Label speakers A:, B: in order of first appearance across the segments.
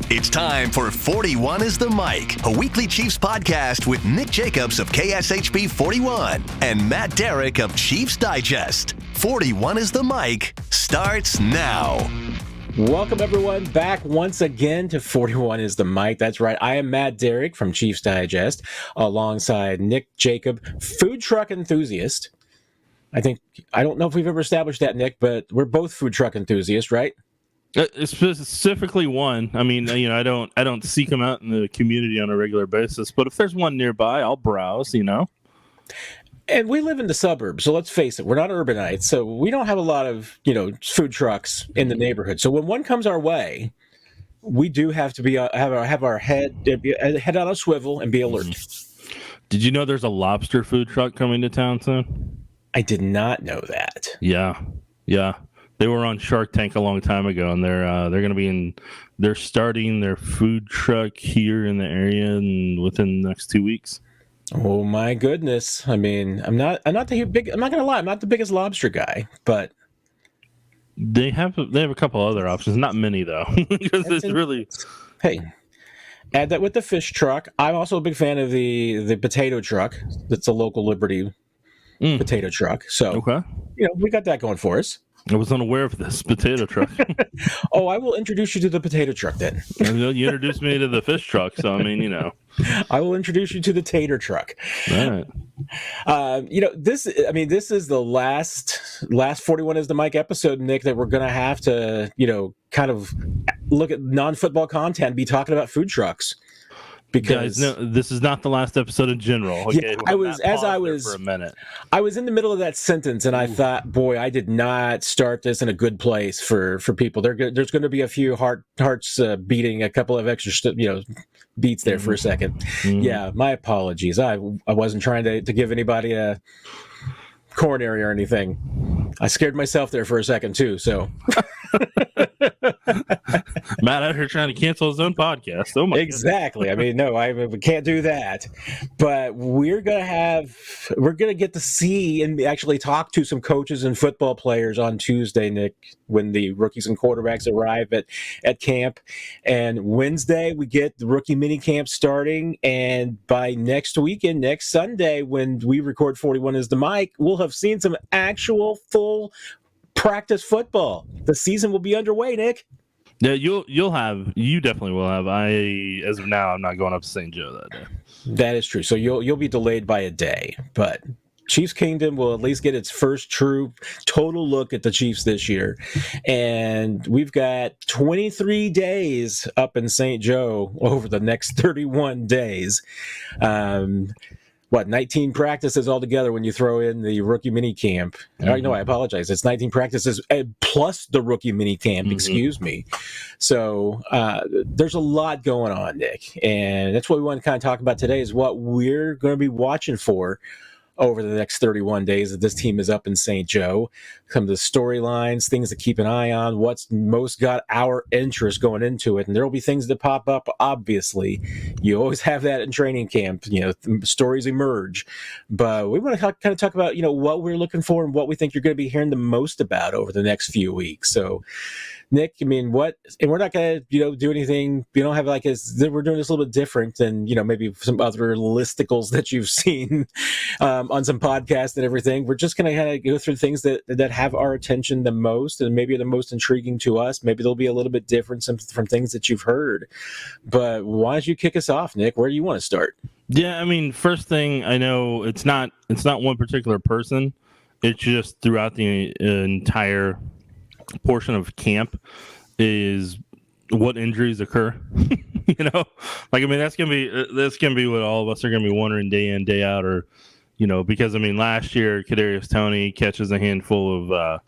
A: It's time for 41 is the Mic, a weekly Chiefs podcast with Nick Jacobs of KSHB 41 and Matt Derrick of Chiefs Digest. 41 is the Mic starts now.
B: Welcome, everyone, back once again to 41 is the Mic. That's right. I am Matt Derrick from Chiefs Digest, alongside Nick Jacob, food truck enthusiast. I don't know if we've ever established that, Nick, but we're both food truck enthusiasts, right?
C: Specifically one. I mean, I don't seek them out in the community on a regular basis, but if there's one nearby, I'll browse,
B: And we live in the suburbs, so let's face it, we're not urbanites, so we don't have a lot of, food trucks in the neighborhood. So when one comes our way, we do have to be have our head on a swivel and be alert.
C: Did you know there's a lobster food truck coming to town soon?
B: I did not know that.
C: Yeah. They were on Shark Tank a long time ago, and they're starting their food truck here in the area and within the next 2 weeks.
B: Oh my goodness! I mean, I'm not gonna lie, I'm not the biggest lobster guy, but
C: they have a couple other options. Not many though, because it's really.
B: Hey, add that with the fish truck. I'm also a big fan of the potato truck. That's a local Liberty potato truck. So
C: okay,
B: we got that going for us.
C: I was unaware of this potato truck.
B: Oh, I will introduce you to the potato truck then.
C: You introduced me to the fish truck, so I mean,
B: I will introduce you to the tater truck.
C: All right.
B: This is the last 41 is the Mic episode, Nick, that we're going to have to, kind of look at non-football content, be talking about food trucks. Because
C: guys, no, this is not the last episode in general. Okay,
B: yeah, I was
C: for a minute.
B: I was in the middle of that sentence, and I thought, boy, I did not start this in a good place for people. There's going to be a few hearts beating, a couple of extra, beats there for a second. Mm-hmm. Yeah, my apologies. I wasn't trying to give anybody a coronary or anything. I scared myself there for a second too. So.
C: Matt out here trying to cancel his own podcast. Oh my
B: exactly. I mean, no, we can't do that. But we're gonna get to see and actually talk to some coaches and football players on Tuesday, Nick, when the rookies and quarterbacks arrive at camp. And Wednesday we get the rookie mini camp starting. And by next weekend, next Sunday, when we record 41 is the Mic, we'll have seen some actual full practice football. The season will be underway, Nick.
C: Yeah, you definitely will have. As of now, I'm not going up to St. Joe that day.
B: That is true. So you'll be delayed by a day, but Chiefs Kingdom will at least get its first true total look at the Chiefs this year. And we've got 23 days up in St. Joe over the next 31 days. 19 practices altogether when you throw in the rookie mini camp. Mm-hmm. No, I apologize. It's 19 practices plus the rookie mini camp, excuse me. So there's a lot going on, Nick. And that's what we want to kind of talk about today is what we're going to be watching for over the next 31 days that this team is up in St. Joe. Some of the storylines, things to keep an eye on, what's most got our interest going into it. And there will be things that pop up, obviously. You always have that in training camp. Stories emerge. But we want to kind of talk about, what we're looking for and what we think you're going to be hearing the most about over the next few weeks. So, Nick, I mean, and we're not going to, do anything. We don't have we're doing this a little bit different than, maybe some other listicles that you've seen on some podcasts and everything. We're just going to kind of go through things that have our attention the most and maybe are the most intriguing to us. Maybe they'll be a little bit different from things that you've heard. But why don't you kick us off, Nick? Where do you want to start?
C: Yeah, I mean, first thing, I know it's not one particular person. It's just throughout the entire portion of camp is what injuries occur. That's gonna be what all of us are gonna be wondering day in, day out, or because last year Kadarius Toney catches a handful of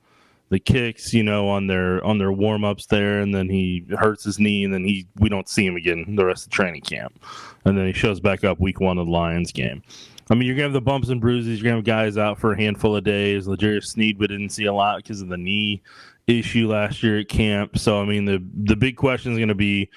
C: the kicks, on their warm ups there, and then he hurts his knee, and then we don't see him again the rest of training camp, and then he shows back up week 1 of the Lions game. You're going to have the bumps and bruises. You're going to have guys out for a handful of days. L'Jarius Sneed, we didn't see a lot because of the knee issue last year at camp. So, the big question is going to be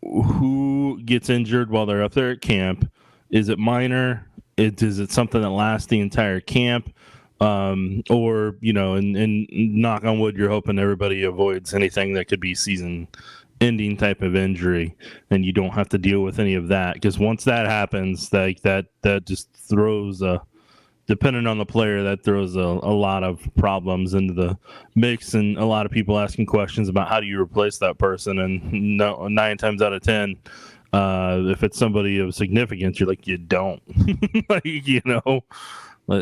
C: who gets injured while they're up there at camp. Is it minor? Is it something that lasts the entire camp? Or, and knock on wood, you're hoping everybody avoids anything that could be season ending type of injury, and you don't have to deal with any of that. Because once that happens, that just throws depending on the player, that throws a lot of problems into the mix, and a lot of people asking questions about how do you replace that person. And 9 times out of 10, if it's somebody of significance, you're like, you don't.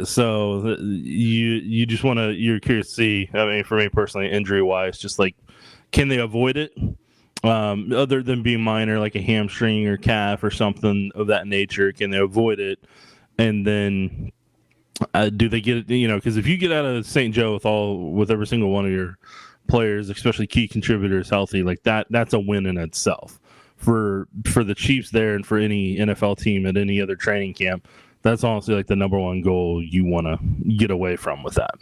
C: So you just want to, you're curious to see, I mean, for me personally, injury wise, just like, can they avoid it? Other than being minor, like a hamstring or calf or something of that nature, can they avoid it? And then do they get it? Because if you get out of St. Joe with every single one of your players, especially key contributors, healthy, like that's a win in itself for the Chiefs there, and for any NFL team at any other training camp. That's honestly like the number one goal you want to get away from with that.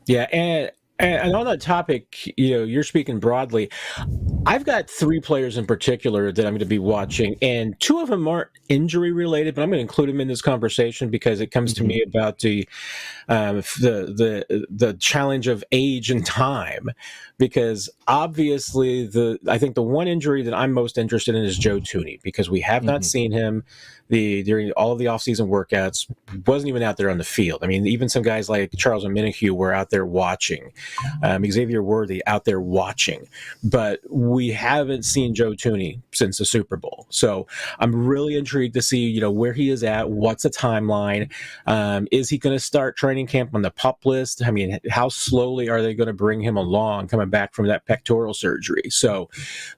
B: Yeah, and on that topic, you're speaking broadly. I've got 3 players in particular that I'm going to be watching, and 2 of them aren't injury related, but I'm going to include them in this conversation because it comes to me about the challenge of age and time. Because obviously, I think the one injury that I'm most interested in is Joe Thuney, because we have not seen him during all of the offseason workouts. Wasn't even out there on the field. I mean, even some guys like Charles Omenihu were out there watching. Xavier Worthy out there watching. But we haven't seen Joe Thuney since the Super Bowl. So I'm really intrigued to see, where he is at. What's the timeline? Is he going to start training camp on the PUP list? I mean, how slowly are they going to bring him along coming back from that pectoral surgery? So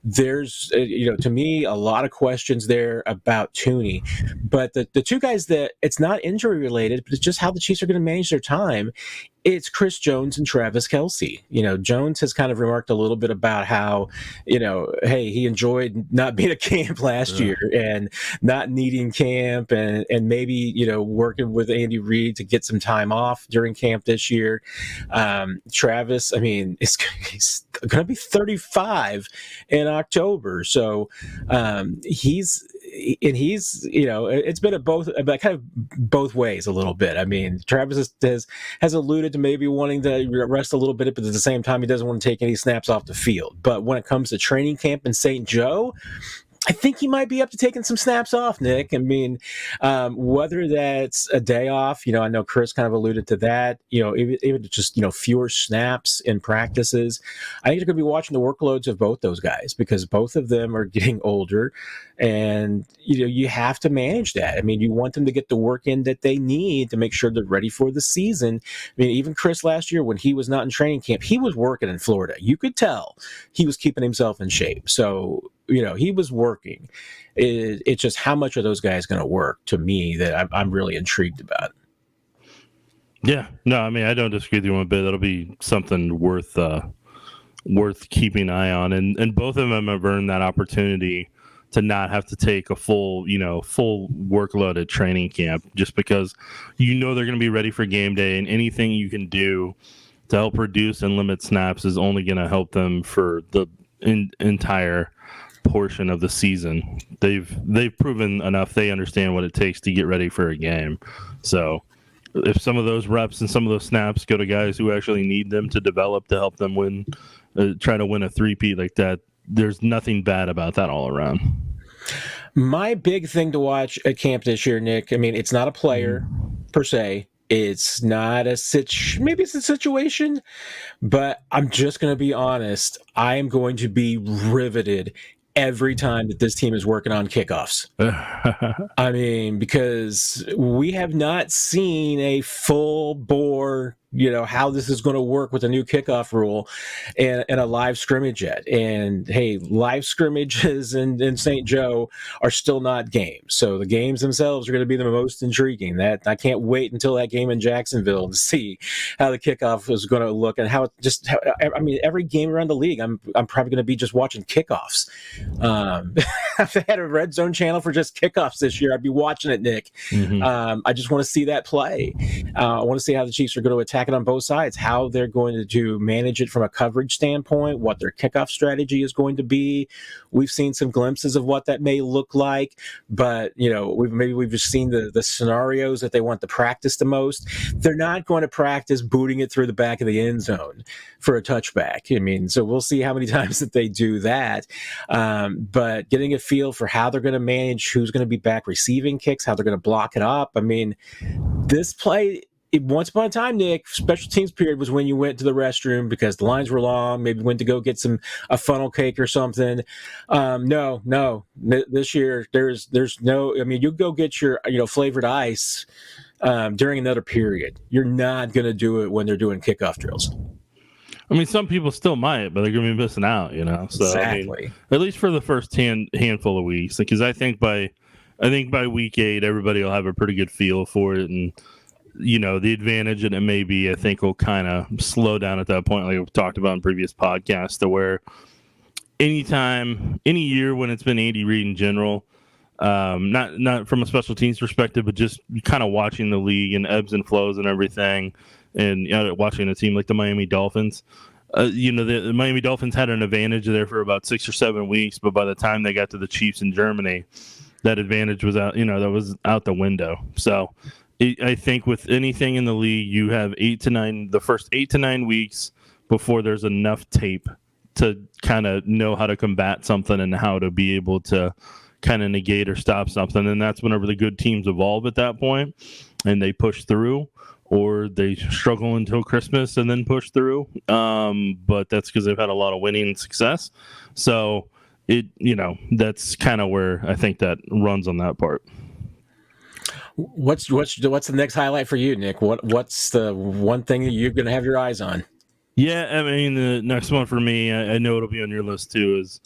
B: there's, to me, a lot of questions there about Thuney. But the 2 guys that it's not injury related, but it's just how the Chiefs are going to manage their time. It's Chris Jones and Travis Kelce. Jones has kind of remarked a little bit about how, hey, he enjoyed not being at camp last year and not needing camp and maybe, working with Andy Reid to get some time off during camp this year. Travis, I mean, he's going to be 35 in October. So it's been kind of both ways a little bit. I mean, Travis has alluded to maybe wanting to rest a little bit, but at the same time, he doesn't want to take any snaps off the field. But when it comes to training camp in St. Joe, I think he might be up to taking some snaps off, Nick. I mean, whether that's a day off, I know Chris kind of alluded to that, even just, fewer snaps in practices. I think you're going to be watching the workloads of both those guys because both of them are getting older and, you have to manage that. I mean, you want them to get the work in that they need to make sure they're ready for the season. I mean, even Chris last year, when he was not in training camp, he was working in Florida. You could tell he was keeping himself in shape. So, he was working. It's just how much are those guys going to work, to me, that I'm really intrigued about.
C: Yeah, no, I mean, I don't disagree with you one bit. That'll be something worth keeping an eye on, and both of them have earned that opportunity to not have to take a full workload at training camp, just because they're going to be ready for game day, and anything you can do to help reduce and limit snaps is only going to help them for the entire portion of the season. They've proven enough. They understand what it takes to get ready for a game. So if some of those reps and some of those snaps go to guys who actually need them to develop to help them win, try to win a three-peat like that, there's nothing bad about that all around.
B: My big thing to watch at camp this year, Nick, I mean, it's not a player per se. It's not maybe it's a situation, but I'm just going to be honest. I am going to be riveted every time that this team is working on kickoffs. I mean, because we have not seen a full bore, how this is going to work with the new kickoff rule and a live scrimmage yet. And hey, live scrimmages in St. Joe are still not games. So the games themselves are going to be the most intriguing. That I can't wait until that game in Jacksonville to see how the kickoff is going to look and every game around the league, I'm probably going to be just watching kickoffs. If I had a red zone channel for just kickoffs this year, I'd be watching it, Nick. I just want to see that play. I want to see how the Chiefs are going to attack attack it on both sides, how they're going to manage it from a coverage standpoint, what their kickoff strategy is going to be. We've seen some glimpses of what that may look like, but we've just seen the scenarios that they want to practice the most. They're not going to practice booting it through the back of the end zone for a touchback. I mean, so we'll see how many times that they do that. But getting a feel for how they're going to manage who's going to be back receiving kicks, how they're going to block it up. I mean, this play, once upon a time, Nick, special teams period was when you went to the restroom because the lines were long, maybe went to go get a funnel cake or something. No. This year, there's no, I mean, you go get your, flavored ice during another period. You're not going to do it when they're doing kickoff drills.
C: I mean, some people still might, but they're going to be missing out, So,
B: exactly.
C: I mean, at least for the first handful of weeks, because I think by week 8, everybody will have a pretty good feel for it. And, the advantage and it may be, I think, will kind of slow down at that point, like we've talked about in previous podcasts, to where any year when it's been Andy Reid in general, not from a special teams perspective, but just kind of watching the league and ebbs and flows and everything. And watching a team like the Miami Dolphins, the Miami Dolphins had an advantage there for about 6 or 7 weeks, but by the time they got to the Chiefs in Germany, that advantage was out. That was out the window. So I think with anything in the league, you have the first 8 to 9 weeks before there's enough tape to kind of know how to combat something and how to be able to kind of negate or stop something. And that's whenever the good teams evolve at that point and they push through. Or they struggle until Christmas and then push through. But that's because they've had a lot of winning success. So that's kind of where I think that runs on that part.
B: What's the next highlight for you, Nick? What's the one thing that you're going to have your eyes on?
C: Yeah, I mean, the next one for me, I know it'll be on your list too, is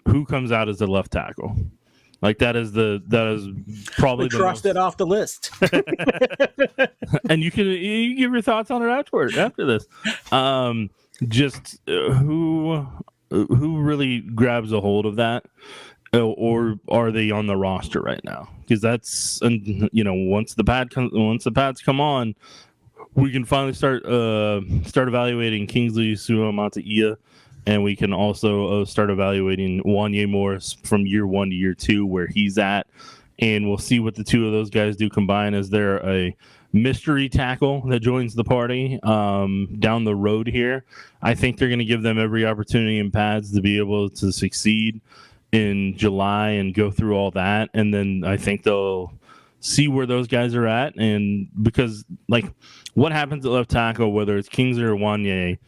C: who comes out as the left tackle. Like that is probably the
B: cross that off the list.
C: And you can give your thoughts on it after this. Who really grabs a hold of that, or are they on the roster right now? Because that's once the pads come on, we can finally start evaluating Kingsley Suamataia. And we can also start evaluating Wanye Morris from year 1 to year 2, where he's at. And we'll see what the two of those guys do combine. Is there a mystery tackle that joins the party down the road here? I think they're going to give them every opportunity in pads to be able to succeed in July and go through all that. And then I think they'll see where those guys are at. And because, what happens at left tackle, whether it's Kingsley or Wanye,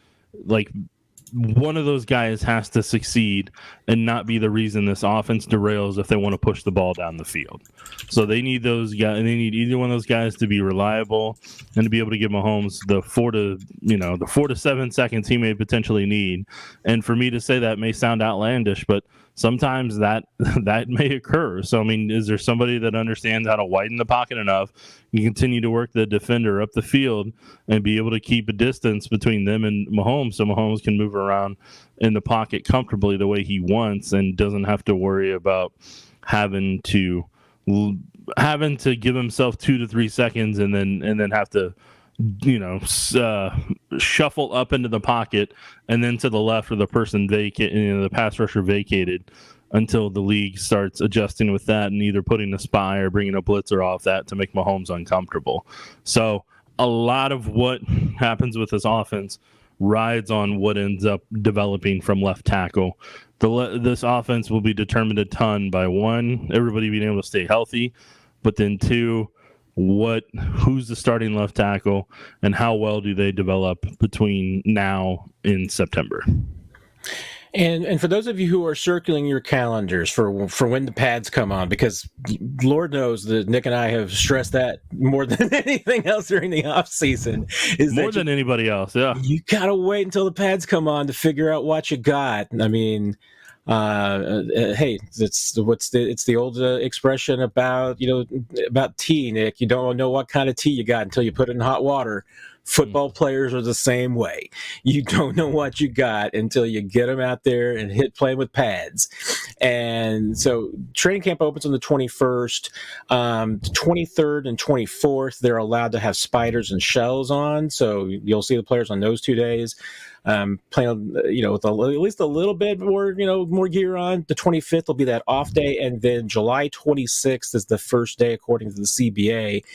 C: one of those guys has to succeed and not be the reason this offense derails if they want to push the ball down the field. So they need those guys, and they need either one of those guys to be reliable and to be able to give Mahomes the 4 to 7 seconds he may potentially need. And for me to say that may sound outlandish, but sometimes that may occur. So, I mean, is there somebody that understands how to widen the pocket enough and continue to work the defender up the field and be able to keep a distance between them and Mahomes so Mahomes can move around in the pocket comfortably the way he wants and doesn't have to worry about having to give himself 2 to 3 seconds and then have to shuffle up into the pocket and then to the left of the person the pass rusher vacated until the league starts adjusting with that and either putting a spy or bringing a blitzer off that to make Mahomes uncomfortable. So a lot of what happens with this offense rides on what ends up developing from left tackle. This offense will be determined a ton by, 1, everybody being able to stay healthy, but then 2, who's the starting left tackle and how well do they develop between now and September.
B: And for those of you who are circling your calendars for when the pads come on, because Lord knows that Nick and I have stressed that more than anything else during the off season, is
C: more than anybody else. Yeah,
B: you gotta wait until the pads come on to figure out what you got. I mean, hey, it's the old expression about tea, Nick. You don't know what kind of tea you got until you put it in hot water. Football players are the same way. You don't know what you got until you get them out there and playing with pads. And so training camp opens on the 21st. The 23rd and 24th, they're allowed to have spiders and shells on. So you'll see the players on those 2 days. Playing, with at least a little bit more, more gear on. The 25th will be that off day, and then July 26th is the first day, according to the CBA,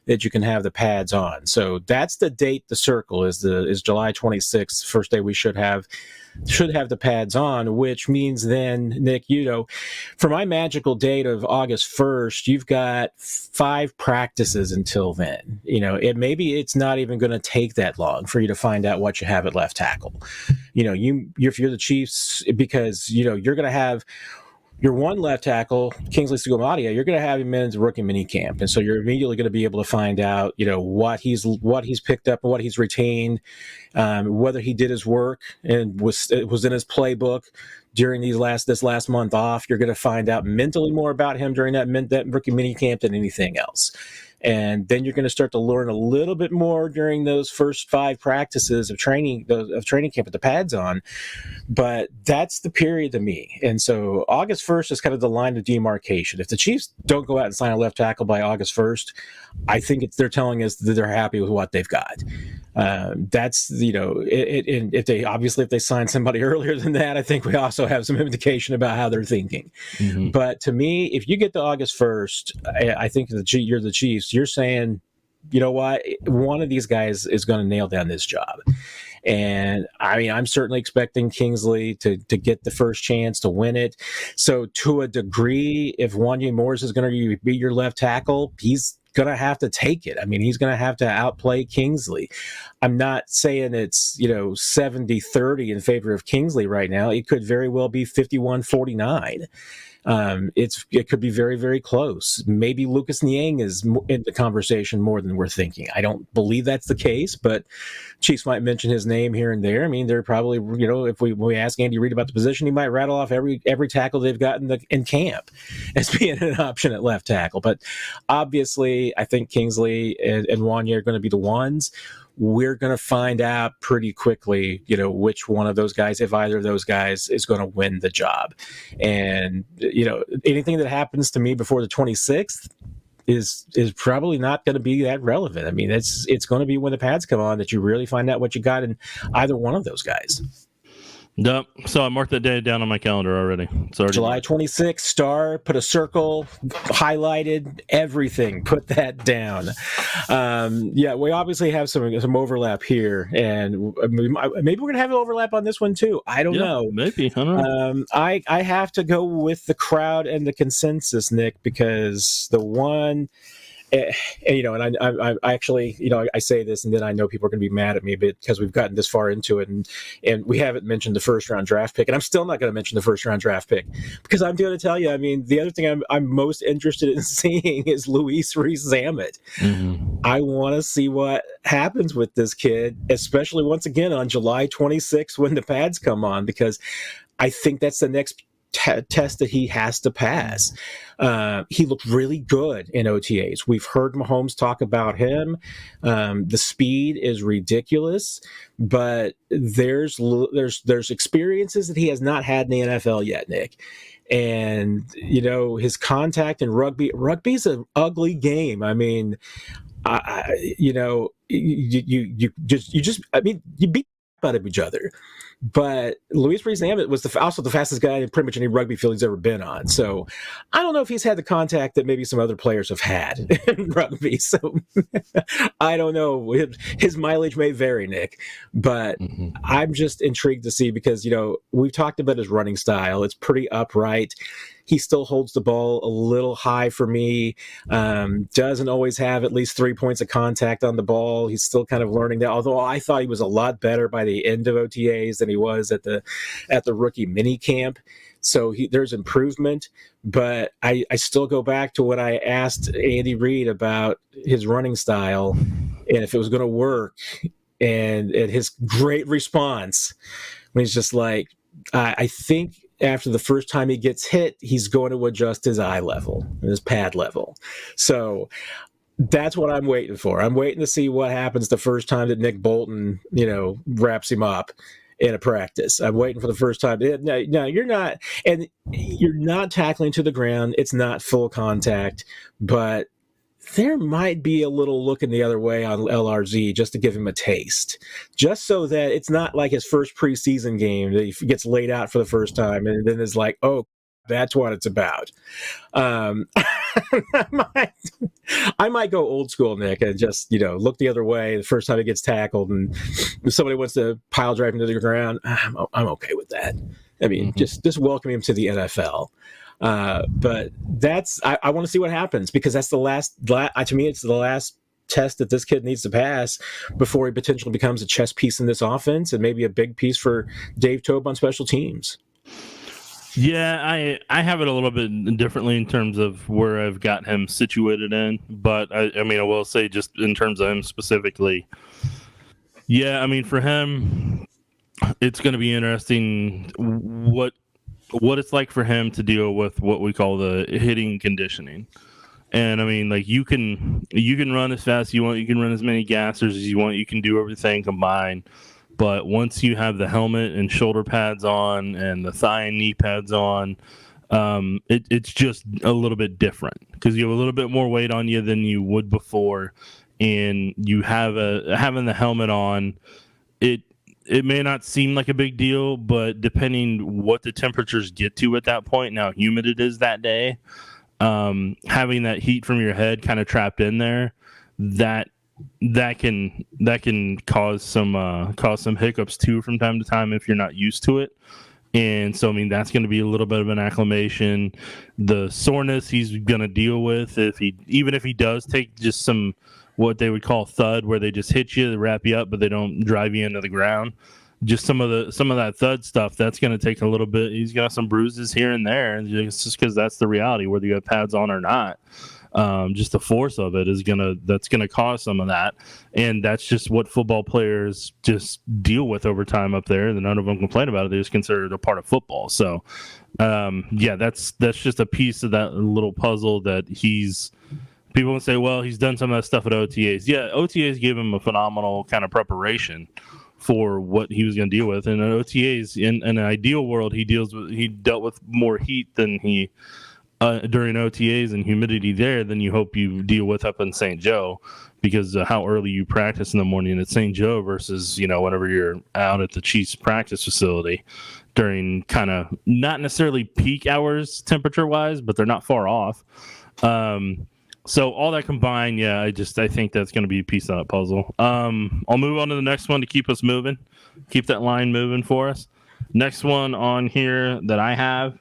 B: that you can have the pads on. So that's the date. The circle is July 26th, first day we should have the pads on, which means then, Nick, for my magical date of August 1st, you've got 5 practices until then. Maybe it's not even going to take that long for you to find out what you have at left tackle. If you're the Chiefs, because you're going to have your one left tackle, Kingsley Sugammadia, you're going to have him in the rookie mini camp, and so you're immediately going to be able to find out, what he's picked up and what he's retained, whether he did his work and was in his playbook during this last month off. You're going to find out mentally more about him during that rookie mini camp than anything else. And then you're going to start to learn a little bit more during those first 5 practices of training camp with the pads on. But that's the period to me. And so August 1st is kind of the line of demarcation. If the Chiefs don't go out and sign a left tackle by August 1st, I think they're telling us that they're happy with what they've got. That's, if they sign somebody earlier than that, I think we also have some indication about how they're thinking. Mm-hmm. But to me, if you get to August 1st, I think you're the Chiefs. You're saying, you know what, one of these guys is going to nail down this job. And I'm certainly expecting Kingsley to get the first chance to win it. So to a degree, if Wanya Morris is going to be your left tackle, he's going to have to take it. He's going to have to outplay Kingsley. I'm not saying it's, 70-30 in favor of Kingsley right now. It could very well be 51-49. It could be very, very close. Maybe Lucas Niang is in the conversation more than we're thinking. I don't believe that's the case, but Chiefs might mention his name here and there. They're probably, if we ask Andy Reid about the position, he might rattle off every tackle they've got in camp as being an option at left tackle. But obviously, I think Kingsley and Wanya are going to be the ones. We're going to find out pretty quickly, which one of those guys, if either of those guys, is going to win the job. And, anything that happens to me before the 26th is probably not going to be that relevant. It's going to be when the pads come on that you really find out what you got in either one of those guys.
C: Yep. So I marked that day down on my calendar already.
B: July 26th, star, put a circle, highlighted, everything. Put that down. We obviously have some overlap here, and maybe we're going to have an overlap on this one too. I don't know.
C: Maybe. I don't know.
B: I have to go with the crowd and the consensus, Nick, because the one... And I actually, I say this, and then I know people are going to be mad at me, but because we've gotten this far into it, and we haven't mentioned the first round draft pick, and I'm still not going to mention the first round draft pick because I'm going to tell you, the other thing I'm most interested in seeing is Rees-Zammit. Mm-hmm. I want to see what happens with this kid, especially once again on July 26th when the pads come on, because I think that's the next test that he has to pass. He looked really good in OTAs. We've heard Mahomes talk about him. The speed is ridiculous, but there's experiences that he has not had in the NFL yet, Nick. And his contact in rugby's an ugly game. You beat out of each other. But Rees-Zammit was also the fastest guy in pretty much any rugby field he's ever been on. So I don't know if he's had the contact that maybe some other players have had in rugby. So I don't know. His mileage may vary, Nick. But I'm just intrigued to see because, we've talked about his running style. It's pretty upright. He still holds the ball a little high for me. Doesn't always have at least 3 points of contact on the ball. He's still kind of learning that. Although I thought he was a lot better by the end of OTAs than he was at the rookie mini camp. So there's improvement. But I still go back to when I asked Andy Reid about his running style and if it was going to work. And his great response when he's just like, I think after the first time he gets hit, he's going to adjust his eye level and his pad level. So That's what I'm waiting for. I'm waiting to see what happens the first time that Nick Bolton, wraps him up in a practice. I'm waiting for the first time. No, you're not, and you're not tackling to the ground. It's not full contact, but there might be a little looking the other way on LRZ just to give him a taste, just so that it's not like his first preseason game that he gets laid out for the first time and then is like, oh, that's what it's about. I might go old school, Nick, and just look the other way the first time he gets tackled, and if somebody wants to pile drive him to the ground, I'm okay with that. I mean, just welcome him to the NFL. But I want to see what happens, because that's to me, it's the last test that this kid needs to pass before he potentially becomes a chess piece in this offense and maybe a big piece for Dave Toub on special teams.
C: Yeah, I have it a little bit differently in terms of where I've got him situated in, but I will say, just in terms of him specifically, yeah, I mean, for him, it's going to be interesting what it's like for him to deal with what we call the hitting conditioning. And I mean, like, you can run as fast as you want, you can run as many gassers as you want, you can do everything combined. But once you have the helmet and shoulder pads on and the thigh and knee pads on, it's just a little bit different, because you have a little bit more weight on you than you would before, and you have having the helmet on. It may not seem like a big deal, but depending what the temperatures get to at that point, now how humid it is that day, having that heat from your head kind of trapped in there, that can cause some hiccups too from time to time if you're not used to it. And so, I mean, that's going to be a little bit of an acclimation. The soreness he's going to deal with even if he does take just some what they would call thud, where they just hit you, they wrap you up, but they don't drive you into the ground. Just some of that thud stuff, that's going to take a little bit. He's got some bruises here and there, and it's just because that's the reality, whether you have pads on or not. Just the force of it that's gonna cause some of that, and that's just what football players just deal with over time up there. And none of them complain about it; they just consider it a part of football. So, that's just a piece of that little puzzle that people will say, well, he's done some of that stuff at OTAs. Yeah, OTAs gave him a phenomenal kind of preparation for what he was going to deal with. And at OTAs, in an ideal world, he dealt with more heat than he during OTAs and humidity there than you hope you deal with up in St. Joe, because how early you practice in the morning at St. Joe versus whenever you're out at the Chiefs practice facility during kind of not necessarily peak hours temperature wise, but they're not far off. So all that combined, yeah, I think that's going to be a piece of that puzzle. I'll move on to the next one to keep us moving, keep that line moving for us. Next one on here that I have,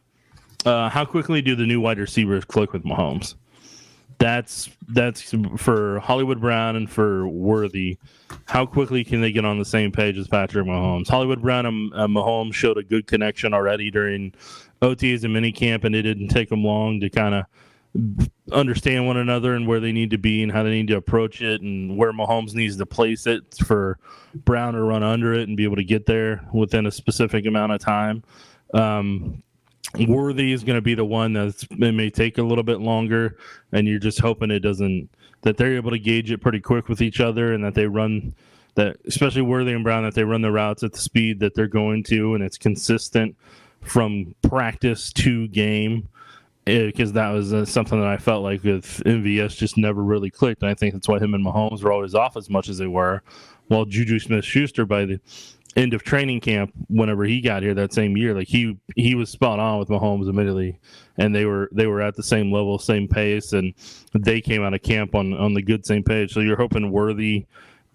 C: how quickly do the new wide receivers click with Mahomes? That's for Hollywood Brown and for Worthy. How quickly can they get on the same page as Patrick Mahomes? Hollywood Brown and Mahomes showed a good connection already during OTAs and minicamp, and it didn't take them long to kind of understand one another and where they need to be and how they need to approach it and where Mahomes needs to place it for Brown to run under it and be able to get there within a specific amount of time. Worthy is going to be the one it may take a little bit longer, and you're just hoping that they're able to gauge it pretty quick with each other, and that they run that, especially Worthy and Brown, that they run the routes at the speed that they're going to, and it's consistent from practice to game. Because that was something that I felt like with MVS just never really clicked. And I think that's why him and Mahomes were always off as much as they were. While Juju Smith-Schuster, by the end of training camp, whenever he got here that same year, like he was spot on with Mahomes immediately, and they were at the same level, same pace, and they came out of camp on the good same page. So you're hoping Worthy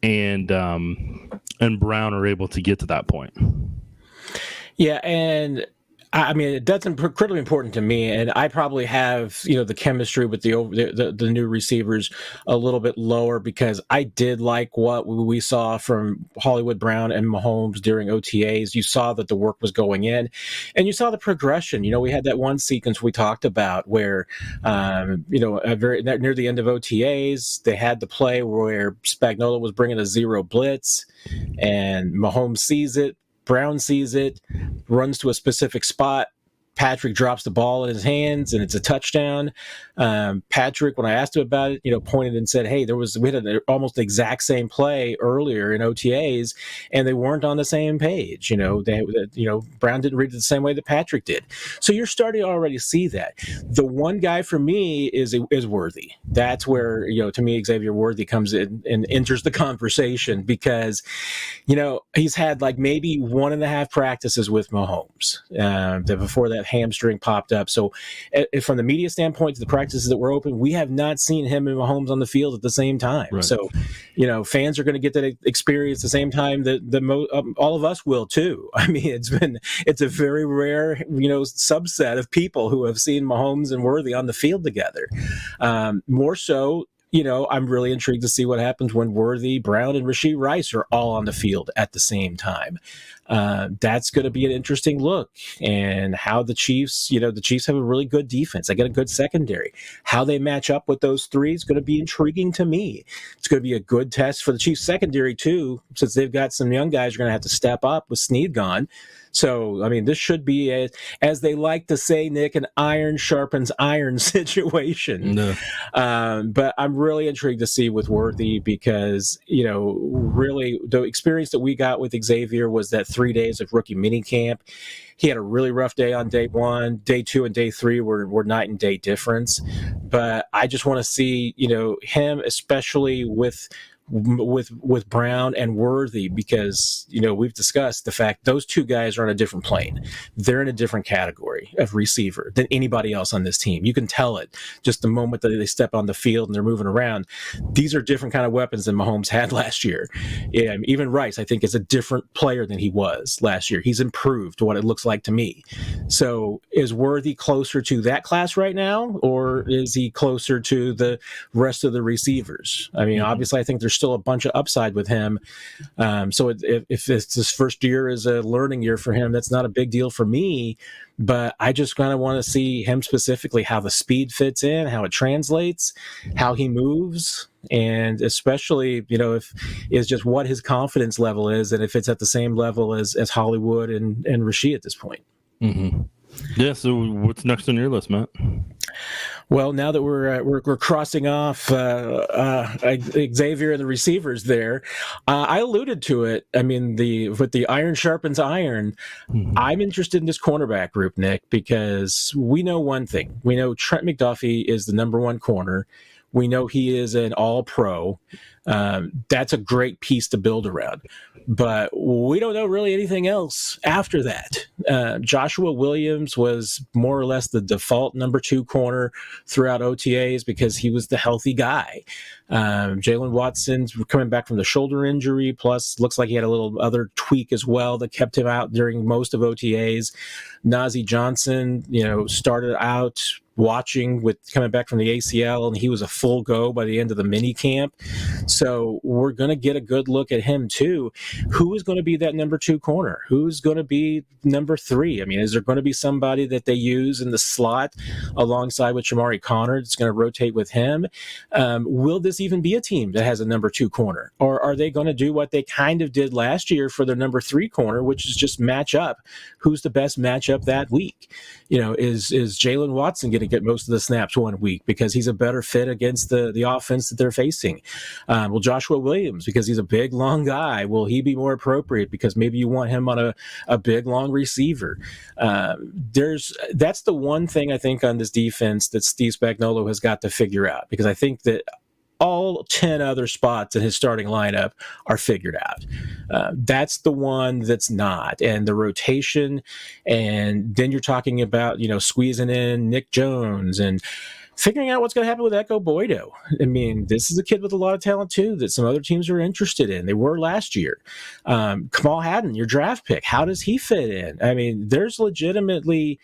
C: and Brown are able to get to that point.
B: Yeah, and I mean, that's incredibly important to me, and I probably have the chemistry with the new receivers a little bit lower, because I did like what we saw from Hollywood Brown and Mahomes during OTAs. You saw that the work was going in, and you saw the progression. We had that one sequence we talked about where, near the end of OTAs, they had the play where Spagnuolo was bringing a zero blitz, and Mahomes sees it. Brown sees it, runs to a specific spot, Patrick drops the ball in his hands and it's a touchdown. Patrick, when I asked him about it, pointed and said, hey, we had almost the exact same play earlier in OTAs, and they weren't on the same page. Brown didn't read it the same way that Patrick did. So you're starting to already see that. The one guy for me is Worthy. That's where, to me, Xavier Worthy comes in and enters the conversation because, he's had like maybe 1.5 practices with Mahomes before that hamstring popped up. So from the media standpoint, to the practices that were open, we have not seen him and Mahomes on the field at the same time. Right. So, fans are going to get that experience the same time that all of us will too. I mean, it's a very rare, subset of people who have seen Mahomes and Worthy on the field together. More so, I'm really intrigued to see what happens when Worthy, Brown, and Rashee Rice are all on the field at the same time. That's going to be an interesting look, and how the Chiefs have a really good defense. They got a good secondary. How they match up with those three is going to be intriguing to me. It's going to be a good test for the Chiefs secondary too, since they've got some young guys who are going to have to step up with Snead gone. So, I mean, this should be, as they like to say, Nick, an iron sharpens iron situation. No. But I'm really intrigued to see with Worthy because, really the experience that we got with Xavier was that 3 days of rookie minicamp. He had a really rough day on day 1. Day 2 and day 3 were night and day difference. But I just want to see, him, especially with Brown and Worthy, because we've discussed the fact those two guys are on a different plane. They're in a different category of receiver than anybody else on this team. You can tell it just the moment that they step on the field and they're moving around. These are different kind of weapons than Mahomes had last year. And even Rice, I think, is a different player than he was last year. He's improved, what it looks like to me. So is Worthy closer to that class right now, or is he closer to the rest of the receivers? I mean, obviously, I think there's still a bunch of upside with him. So if it's his first year is a learning year for him, that's not a big deal for me. But I just kind of want to see him specifically, how the speed fits in, how it translates, how he moves, and especially, if is just what his confidence level is, and if it's at the same level as Hollywood and Rashee at this point. Mm-hmm.
C: Yeah. So what's next on your list, Matt?
B: Well, now that we're crossing off Xavier and the receivers there, I alluded to it. I mean, with the iron sharpens iron, I'm interested in this cornerback group, Nick, because we know one thing. We know Trent McDuffie is the number 1 corner. We know he is an all-pro. That's a great piece to build around. But we don't know really anything else after that. Joshua Williams was more or less the default number 2 corner throughout OTAs because he was the healthy guy. Jalen Watson's coming back from the shoulder injury, plus looks like he had a little other tweak as well that kept him out during most of OTAs. Najee Johnson, started out watching with coming back from the ACL, and he was a full go by the end of the mini camp. So we're going to get a good look at him too. Who is going to be that number 2 corner? Who's going to be number 3? I mean, is there going to be somebody that they use in the slot alongside with Shamari Connor that's going to rotate with him? Will this even be a team that has a number 2 corner? Or are they going to do what they kind of did last year for their number 3 corner, which is just match up? Who's the best matchup that week? Is Jalen Watson going to get most of the snaps one week because he's a better fit against the offense that they're facing? Will Joshua Williams, because he's a big, long guy, will he be more appropriate because maybe you want him on a big, long receiver? That's the one thing I think on this defense that Steve Spagnuolo has got to figure out, because I think that all 10 other spots in his starting lineup are figured out. That's the one that's not. And the rotation, and then you're talking about, squeezing in Nick Jones and figuring out what's going to happen with Echo Boydo. I mean, this is a kid with a lot of talent too that some other teams are interested in. They were last year. Kamal Hadden, your draft pick, how does he fit in? I mean, there's legitimately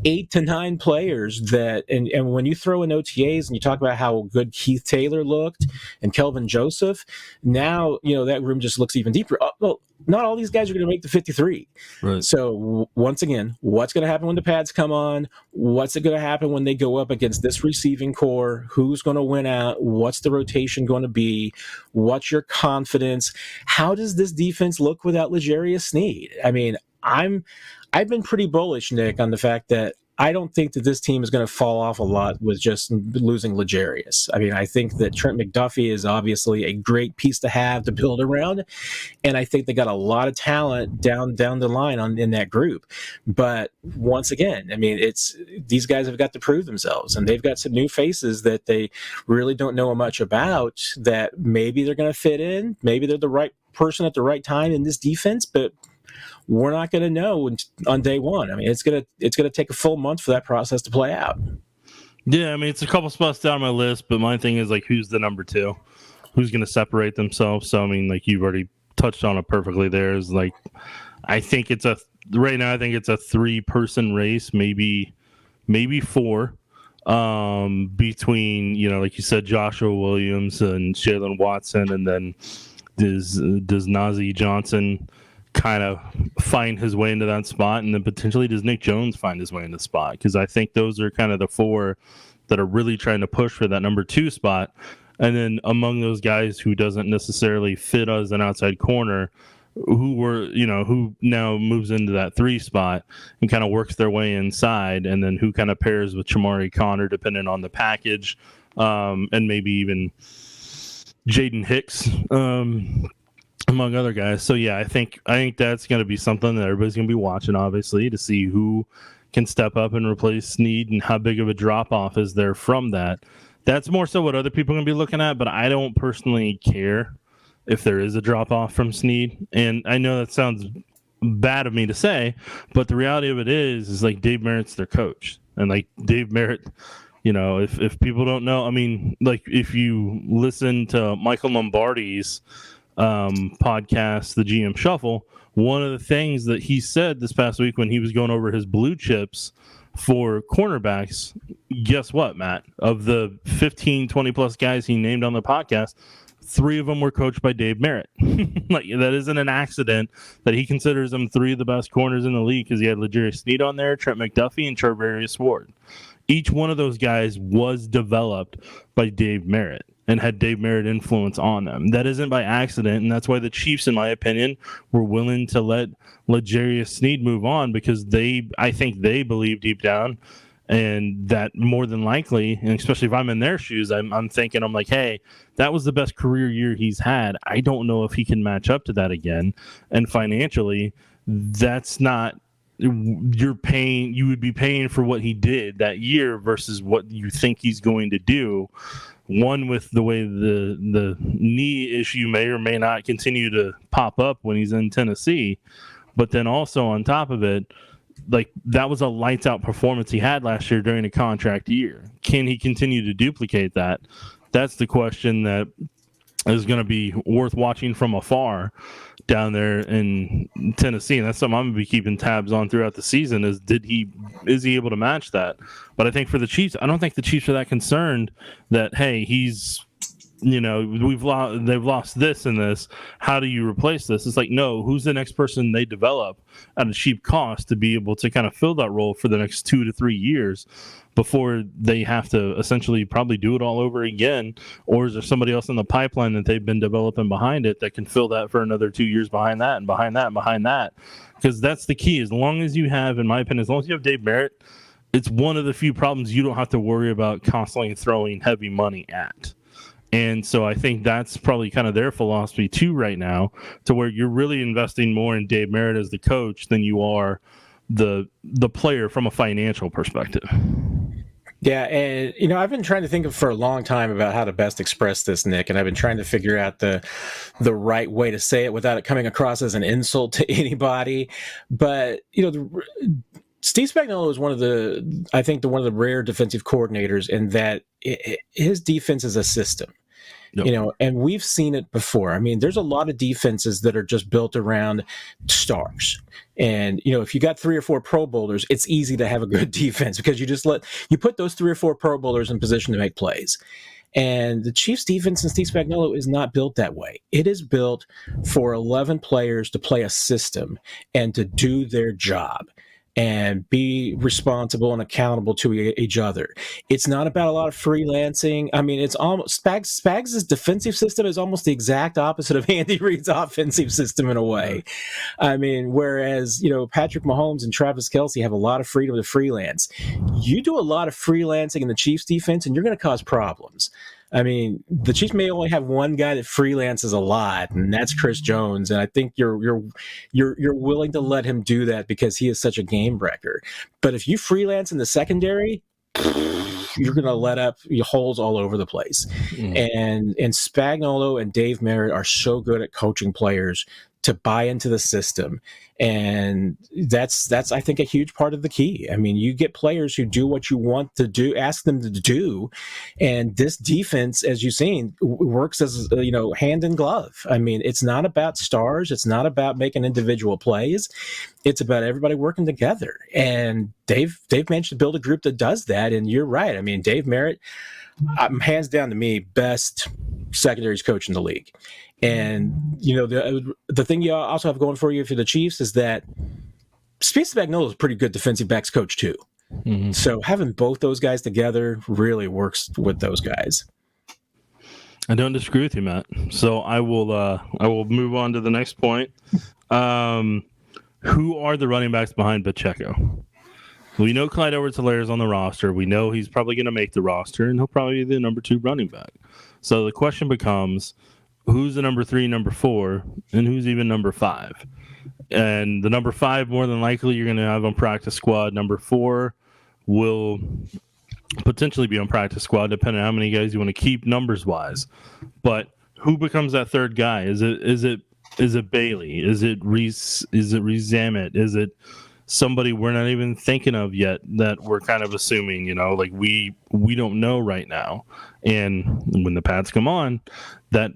B: 8 to 9 players that, and when you throw in OTAs and you talk about how good Keith Taylor looked and Kelvin Joseph, now, that room just looks even deeper. Well, not all these guys are going to make the 53. Right. So once again, what's going to happen when the pads come on? What's going to happen when they go up against this receiving core? Who's going to win out? What's the rotation going to be? What's your confidence? How does this defense look without L'Jarius Sneed? I mean, I've been pretty bullish, Nick, on the fact that I don't think that this team is going to fall off a lot with just losing L'Jarius. I mean, I think that Trent McDuffie is obviously a great piece to have to build around, and I think they got a lot of talent down the line in that group. But once again, I mean, these guys have got to prove themselves, and they've got some new faces that they really don't know much about. That maybe they're going to fit in, maybe they're the right person at the right time in this defense, but we're not going to know on day one. I mean, it's gonna take a full month for that process to play out.
C: Yeah, I mean, it's a couple spots down my list, but my thing is like, who's the number two? Who's going to separate themselves? So I mean, like you've already touched on it perfectly. There is like, I think it's a 3-person race, maybe 4, between like you said, Joshua Williams and Jalen Watson, and then does Najee Johnson kind of find his way into that spot, and then potentially does Nick Jones find his way in the spot? Because I think those are kind of the 4 that are really trying to push for that number 2 spot. And then among those guys who doesn't necessarily fit as an outside corner, who now moves into that 3 spot and kind of works their way inside, and then who kind of pairs with Chamari Connor depending on the package, and maybe even Jaden Hicks, among other guys. So yeah, I think that's going to be something that everybody's going to be watching, obviously, to see who can step up and replace Snead and how big of a drop off is there from that. That's more so what other people are going to be looking at, but I don't personally care if there is a drop off from Snead. And I know that sounds bad of me to say, but the reality of it is like Dave Merritt's their coach, and like Dave Merritt, if people don't know, I mean, like if you listen to Michael Lombardi's podcast, the GM Shuffle, one of the things that he said this past week when he was going over his blue chips for cornerbacks, guess what, Matt? Of the 15, 20 plus guys he named on the podcast, 3 of them were coached by Dave Merritt. Like, that isn't an accident that he considers them 3 of the best corners in the league, because he had L'Jarius Sneed on there, Trent McDuffie, and Charvarius Ward. Each one of those guys was developed by Dave Merritt and had Dave Merritt influence on them. That isn't by accident, and that's why the Chiefs, in my opinion, were willing to let L'Jarius Sneed move on, because I think they believe deep down, and that more than likely, and especially if I'm in their shoes, I'm thinking, I'm like, hey, that was the best career year he's had. I don't know if he can match up to that again. And financially, that's not, you would be paying for what he did that year versus what you think he's going to do. One, with the way the knee issue may or may not continue to pop up when he's in Tennessee, but then also on top of it, like, that was a lights out performance he had last year during a contract year. Can he continue to duplicate that? That's the question that is going to be worth watching from afar down there in Tennessee. And that's something I'm going to be keeping tabs on throughout the season, is he able to match that? But I think for the Chiefs, I don't think the Chiefs are that concerned that, hey, they've lost this and this. How do you replace this? It's like, no, who's the next person they develop at a cheap cost to be able to kind of fill that role for the next 2 to 3 years before they have to essentially probably do it all over again? Or is there somebody else in the pipeline that they've been developing behind it that can fill that for another 2 years behind that and behind that and behind that? Because that's the key. As long as you have, in my opinion, as long as you have Dave Merritt, it's one of the few problems you don't have to worry about constantly throwing heavy money at. And so I think that's probably kind of their philosophy too right now, to where you're really investing more in Dave Merritt as the coach than you are the player from a financial perspective.
B: Yeah, and I've been trying to think for a long time about how to best express this, Nick, and I've been trying to figure out the right way to say it without it coming across as an insult to anybody. But Steve Spagnuolo is one of the rare defensive coordinators in that his defense is a system. Yep. And we've seen it before. I mean, there's a lot of defenses that are just built around stars. And, if you got 3 or 4 Pro Bowlers, it's easy to have a good defense because you put those 3 or 4 Pro Bowlers in position to make plays. And the Chiefs defense and Steve Spagnuolo is not built that way. It is built for 11 players to play a system and to do their job. and be responsible and accountable to each other. It's not about a lot of freelancing. I mean, it's almost Spags' defensive system is almost the exact opposite of Andy Reid's offensive system in a way. I mean, whereas, Patrick Mahomes and Travis Kelce have a lot of freedom to freelance. You do a lot of freelancing in the Chiefs defense and you're going to cause problems. I mean, the Chiefs may only have one guy that freelances a lot, and that's Chris Jones. And I think you're willing to let him do that because he is such a game wrecker. But if you freelance in the secondary, you're going to let up holes all over the place. And Spagnuolo and Dave Merritt are so good at coaching players to buy into the system. And that's I think a huge part of the key. I mean, you get players who do what you want to do, ask them to do, and this defense, as you've seen, works as hand in glove. I mean, it's not about stars, it's not about making individual plays, it's about everybody working together. And they've managed to build a group that does that. And you're right. I mean, Dave Merritt, hands down to me, best secondaries coach in the league. And the thing you also have going for you for the Chiefs is that Spagnuolo is a pretty good defensive backs coach too. Mm-hmm. So having both those guys together really works with those guys.
C: I don't disagree with you, Matt. So I will move on to the next point. Who are the running backs behind Pacheco? We know Clyde Edwards-Helaire is on the roster. We know he's probably going to make the roster, and he'll probably be the number 2 running back. So the question becomes, who's the number 3, number 4, and who's even number 5? And the number 5, more than likely, you're going to have on practice squad. Number 4 will potentially be on practice squad, depending on how many guys you want to keep numbers-wise. But who becomes that third guy? Is it Bailey? Is it Rees? Is it Rees-Zammit? Is it somebody we're not even thinking of yet that we're kind of assuming, like we don't know right now. And when the pads come on, that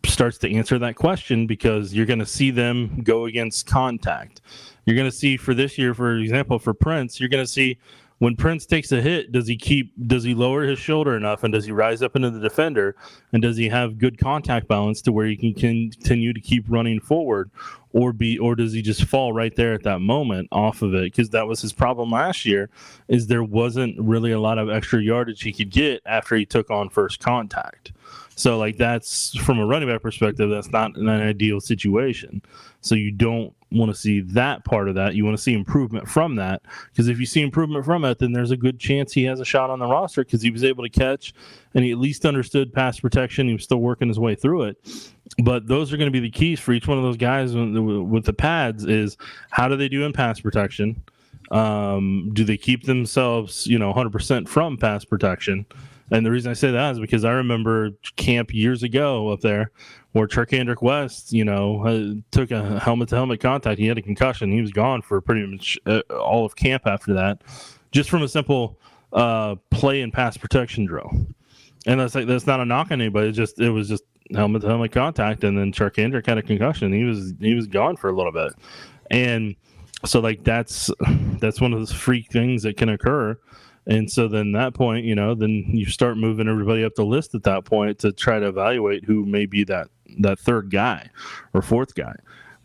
C: starts to answer that question, because you're going to see them go against contact. You're going to see for this year, for example, for Prince, you're going to see when Prince takes a hit, does he lower his shoulder enough, and does he rise up into the defender, and does he have good contact balance to where he can continue to keep running forward, or does he just fall right there at that moment off of it? Because that was his problem last year, is there wasn't really a lot of extra yardage he could get after he took on first contact. So that's from a running back perspective, that's not an ideal situation. So you don't want to see that part of that. You want to see improvement from that, because if you see improvement from it, then there's a good chance he has a shot on the roster, because he was able to catch and he at least understood pass protection. He was still working his way through it. But those are going to be the keys for each one of those guys with the pads, is how do they do in pass protection? Do they keep themselves 100% from pass protection? And the reason I say that is because I remember camp years ago up there where Charkandrick West, took a helmet-to-helmet contact. He had a concussion. He was gone for pretty much all of camp after that, just from a simple play and pass protection drill. And that's not a knock on anybody. It was just helmet-to-helmet contact, and then Charkandrick had a concussion. He was gone for a little bit. And so that's one of those freak things that can occur. And so then that point, then you start moving everybody up the list at that point to try to evaluate who may be that third guy or fourth guy.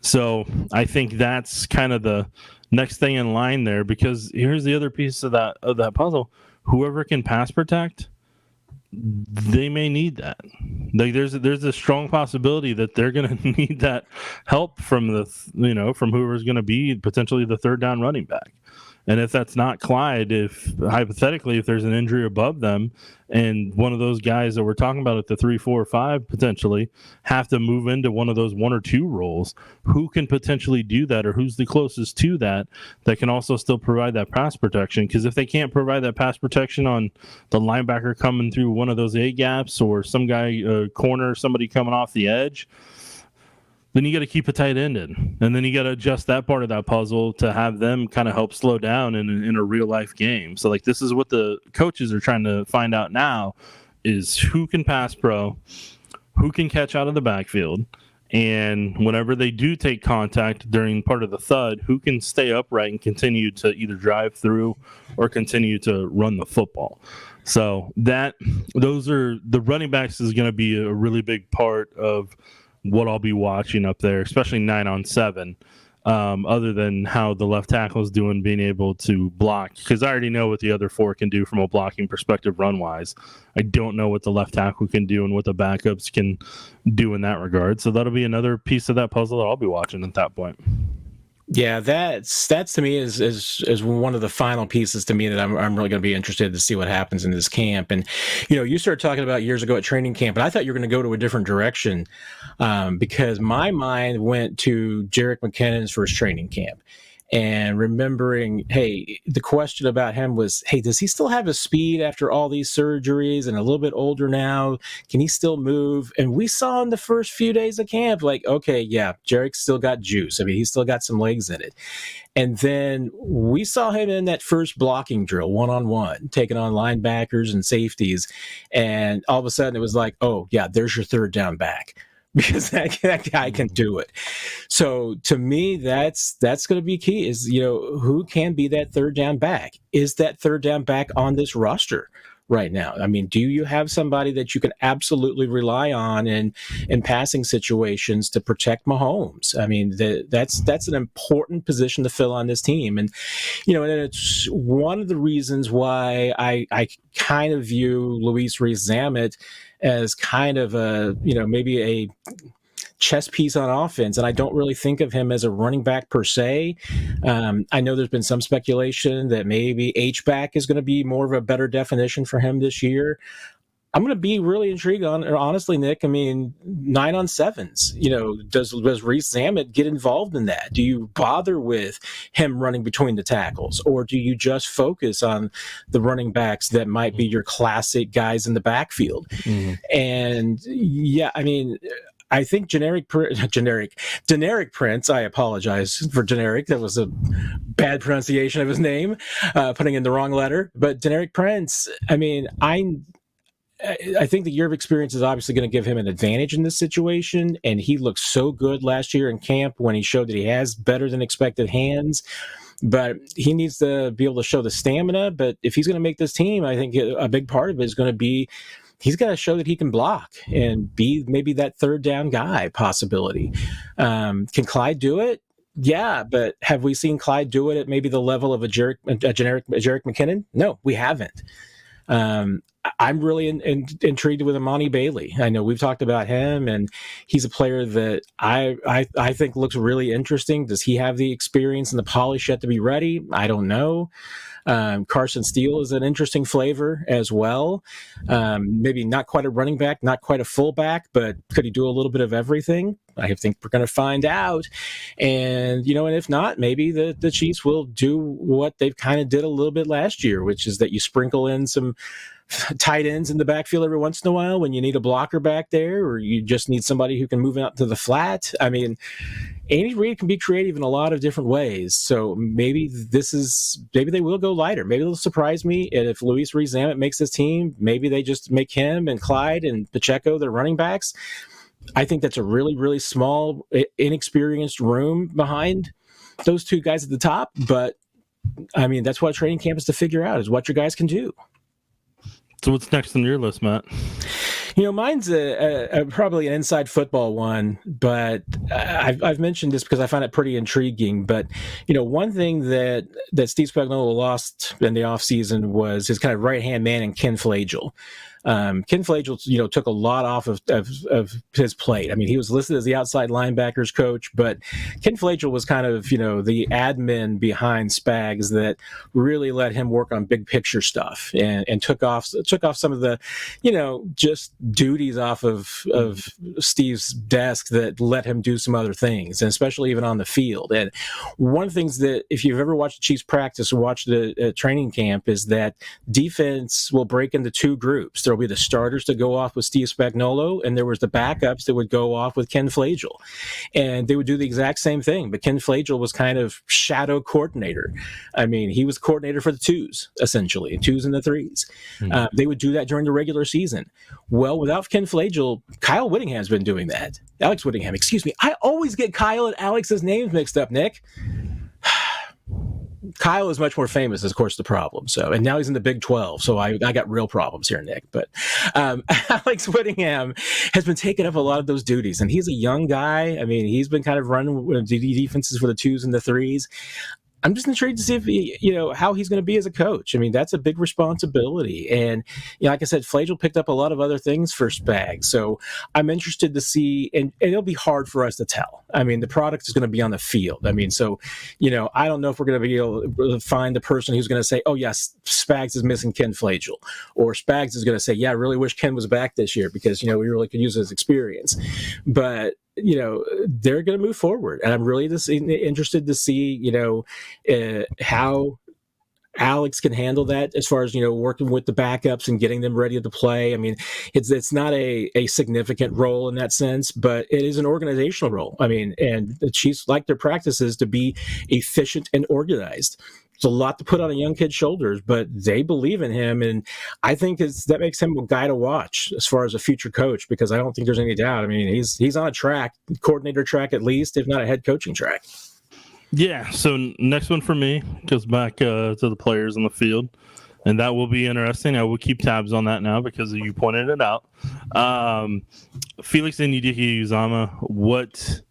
C: So I think that's kind of the next thing in line there, because here's the other piece of that puzzle. Whoever can pass protect, they may need that. There's a strong possibility that they're going to need that help from from whoever's going to be potentially the third down running back. And if that's not Clyde, if hypothetically, if there's an injury above them and one of those guys that we're talking about at the 3, 4, or 5 potentially have to move into one of those 1 or 2 roles, who can potentially do that, or who's the closest to that can also still provide that pass protection? Because if they can't provide that pass protection on the linebacker coming through one of those A gaps, or some guy, corner, somebody coming off the edge, then you got to keep a tight end in. And then you got to adjust that part of that puzzle to have them kind of help slow down in a real life game. So this is what the coaches are trying to find out now, is who can pass pro, who can catch out of the backfield, and whenever they do take contact during part of the thud, who can stay upright and continue to either drive through or continue to run the football. So those are the running backs is going to be a really big part of what I'll be watching up there, especially 9-on-7. other than how the left tackle is doing, being able to block. Because I already know what the other four can do from a blocking perspective run-wise. I don't know what the left tackle can do and what the backups can do in that regard. So that'll be another piece of that puzzle that I'll be watching at that point.
B: Yeah, that's to me is one of the final pieces to me that I'm really going to be interested to see what happens in this camp. And you started talking about years ago at training camp, and I thought you were going to go to a different direction because my mind went to Jerick McKinnon's first training camp. And remembering, hey, the question about him was, hey, does he still have his speed after all these surgeries and a little bit older now? Can he still move? And we saw in the first few days of camp, like, okay, yeah, Jerick's still got juice. I mean, he's still got some legs in it. And then we saw him in that first blocking drill, one-on-one, taking on linebackers and safeties. And all of a sudden it was like, oh, yeah, there's your third down back. Because that guy can do it. So to me, that's going to be key is, who can be that third down back? Is that third down back on this roster right now? I mean, do you have somebody that you can absolutely rely on in passing situations to protect Mahomes? I mean, that's an important position to fill on this team. And, and it's one of the reasons why I kind of view Rees-Zammit as kind of a, maybe a chess piece on offense. And I don't really think of him as a running back per se. I know there's been some speculation that maybe H-back is going to be more of a better definition for him this year. I'm going to be really intrigued honestly, Nick. I mean, 9-on-7s, does Rees-Zammit get involved in that? Do you bother with him running between the tackles, or do you just focus on the running backs that might be your classic guys in the backfield? Mm-hmm. And yeah, I mean, I think Deneric Prince, I apologize for Deneric. That was a bad pronunciation of his name, putting in the wrong letter. But Deneric Prince, I mean, I think the year of experience is obviously going to give him an advantage in this situation, and he looked so good last year in camp when he showed that he has better than expected hands, but he needs to be able to show the stamina. But if he's going to make this team, I think a big part of it is going to be he's got to show that he can block and be maybe that third down guy possibility. Can Clyde do it? Yeah, but have we seen Clyde do it at maybe the level of a Jerick McKinnon? No, we haven't. I'm really intrigued with Amani Bailey. I know we've talked about him, and he's a player that I think looks really interesting. Does he have the experience and the polish yet to be ready? I don't know. Carson Steele is an interesting flavor as well. Maybe not quite a running back, not quite a fullback, but could he do a little bit of everything? I think we're going to find out. And, and if not, maybe the Chiefs will do what they've kind of did a little bit last year, which is that you sprinkle in some tight ends in the backfield every once in a while when you need a blocker back there, or you just need somebody who can move out to the flat. I mean, Andy Reid can be creative in a lot of different ways. So maybe they will go lighter. Maybe they'll surprise me. And if Rees-Zammit makes this team, maybe they just make him and Clyde and Pacheco their running backs. I think that's a really, really small, inexperienced room behind those two guys at the top. But I mean, that's what training camp is to figure out, is what your guys can do.
C: So what's next on your list, Matt?
B: Mine's probably an inside football one, but I've mentioned this because I find it pretty intriguing. But, one thing that Steve Spagnuolo lost in the offseason was his kind of right-hand man in Ken Flagel. Ken Flagel, took a lot off of his plate. I mean, he was listed as the outside linebackers coach, but Ken Flagel was kind of, the admin behind Spags that really let him work on big picture stuff and took off some of the, just duties off of Steve's desk that let him do some other things, and especially even on the field. And one of the things that, if you've ever watched the Chiefs practice or watched the training camp, is that defense will break into two groups. There'll be the starters that go off with Steve Spagnuolo, and there was the backups that would go off with Ken Flagel, and they would do the exact same thing. But Ken Flagel was kind of shadow coordinator. I mean, he was coordinator for the twos, essentially, twos and the threes. Mm-hmm. They would do that during the regular season. Well, without Ken Flagel, Kyle Whittingham's been doing that. Alex Whittingham, excuse me. I always get Kyle and Alex's names mixed up, Nick. Kyle is much more famous, is of course the problem. So, and now he's in the Big 12. So I got real problems here, Nick. But Alex Whittingham has been taking up a lot of those duties, and he's a young guy. I mean, he's been kind of running defenses for the 2s and the 3s. I'm just intrigued to see if he, how he's going to be as a coach. I mean, that's a big responsibility. And, like I said, Flagel picked up a lot of other things for Spags. So I'm interested to see, and it'll be hard for us to tell. I mean, the product is going to be on the field. I mean, so, I don't know if we're going to be able to find the person who's going to say, oh, yes, Spags is missing Ken Flagel. Or Spags is going to say, yeah, I really wish Ken was back this year because, we really could use his experience. But, they're going to move forward. And I'm really interested to see, how Alex can handle that as far as, working with the backups and getting them ready to play. I mean, it's not a significant role in that sense, but it is an organizational role. I mean, and the Chiefs like their practices to be efficient and organized. It's a lot to put on a young kid's shoulders, but they believe in him. And I think that makes him a guy to watch as far as a future coach, because I don't think there's any doubt. I mean, he's on a track, coordinator track at least, if not a head coaching track.
C: Yeah. So next one for me goes back to the players on the field, and that will be interesting. I will keep tabs on that now because you pointed it out. Felix Rees-Zammit,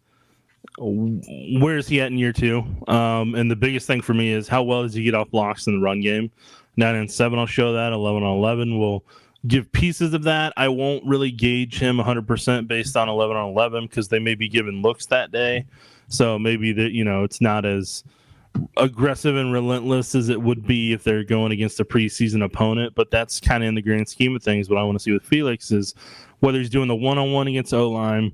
C: where is he at in year 2? And the biggest thing for me is how well does he get off blocks in the run game? 9-7 will show that. 11-11 will give pieces of that. I won't really gauge him 100% based on 11-11 because they may be given looks that day. So maybe that it's not as aggressive and relentless as it would be if they're going against a preseason opponent. But that's kind of in the grand scheme of things. What I want to see with Felix is whether he's doing the one-on-one against O-line,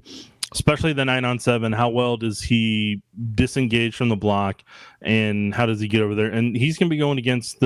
C: especially the 9-on-7, how well does he disengage from the block, and how does he get over there? And he's going to be going against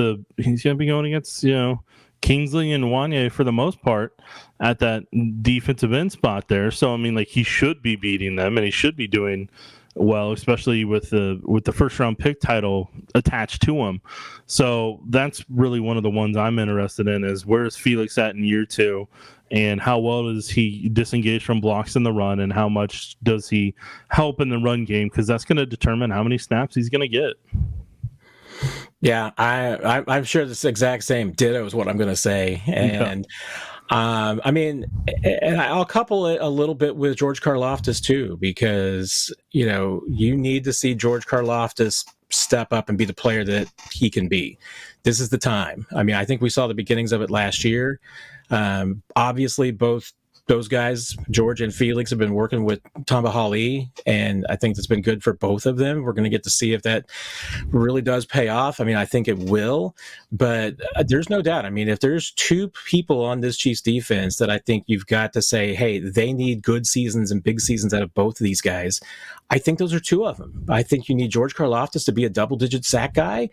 C: Kingsley and Wanye for the most part at that defensive end spot there. So I mean, he should be beating them, and he should be doing well, especially with the first round pick title attached to him. So that's really one of the ones I'm interested in, is where is Felix at in year 2, and how well does he disengage from blocks in the run, and how much does he help in the run game, because that's going to determine how many snaps he's going to get.
B: Yeah, I'm sure this exact same ditto is what I'm going to say. And I mean, and I'll couple it a little bit with George Karlaftis too, because you need to see George Karlaftis step up and be the player that he can be. This is the time. I mean, I think we saw the beginnings of it last year. Obviously, both those guys, George and Felix, have been working with Tamba Hali, and I think that's been good for both of them. We're going to get to see if that really does pay off. I mean, I think it will, but there's no doubt. I mean, if there's 2 people on this Chiefs defense that I think you've got to say, hey, they need good seasons and big seasons out of both of these guys, I think those are 2 of them. I think you need George Karlaftis to be a double-digit sack guy.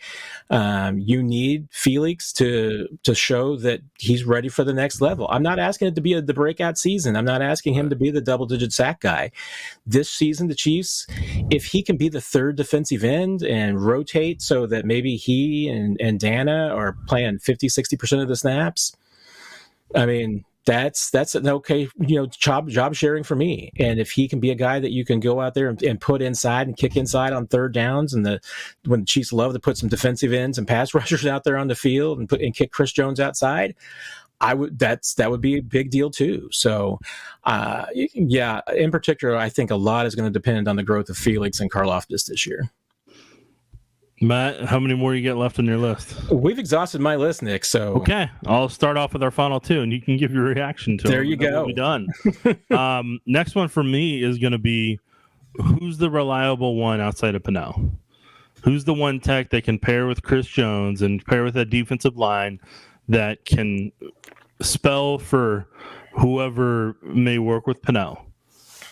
B: You need Felix to show that he's ready for the next level. I'm not asking it to be the breakout season. I'm not asking him to be the double-digit sack guy. This season, the Chiefs, if he can be the 3rd defensive end and rotate so that maybe he and Dana are playing 50-60% of the snaps, I mean, that's an okay, job sharing for me. And if he can be a guy that you can go out there and put inside and kick inside on 3rd downs, and when the Chiefs love to put some defensive ends and pass rushers out there on the field and kick Chris Jones outside, that would be a big deal too. So, in particular, I think a lot is going to depend on the growth of Felix and Karlaftis this year.
C: Matt, how many more you get left on your list?
B: We've exhausted my list, Nick. So
C: okay, I'll start off with our final 2, and you can give your reaction to it.
B: There you go.
C: We'll be done. Next one for me is going to be, who's the reliable one outside of Pinnell? Who's the one tech that can pair with Chris Jones and pair with that defensive line that can spell for whoever may work with Pinnell?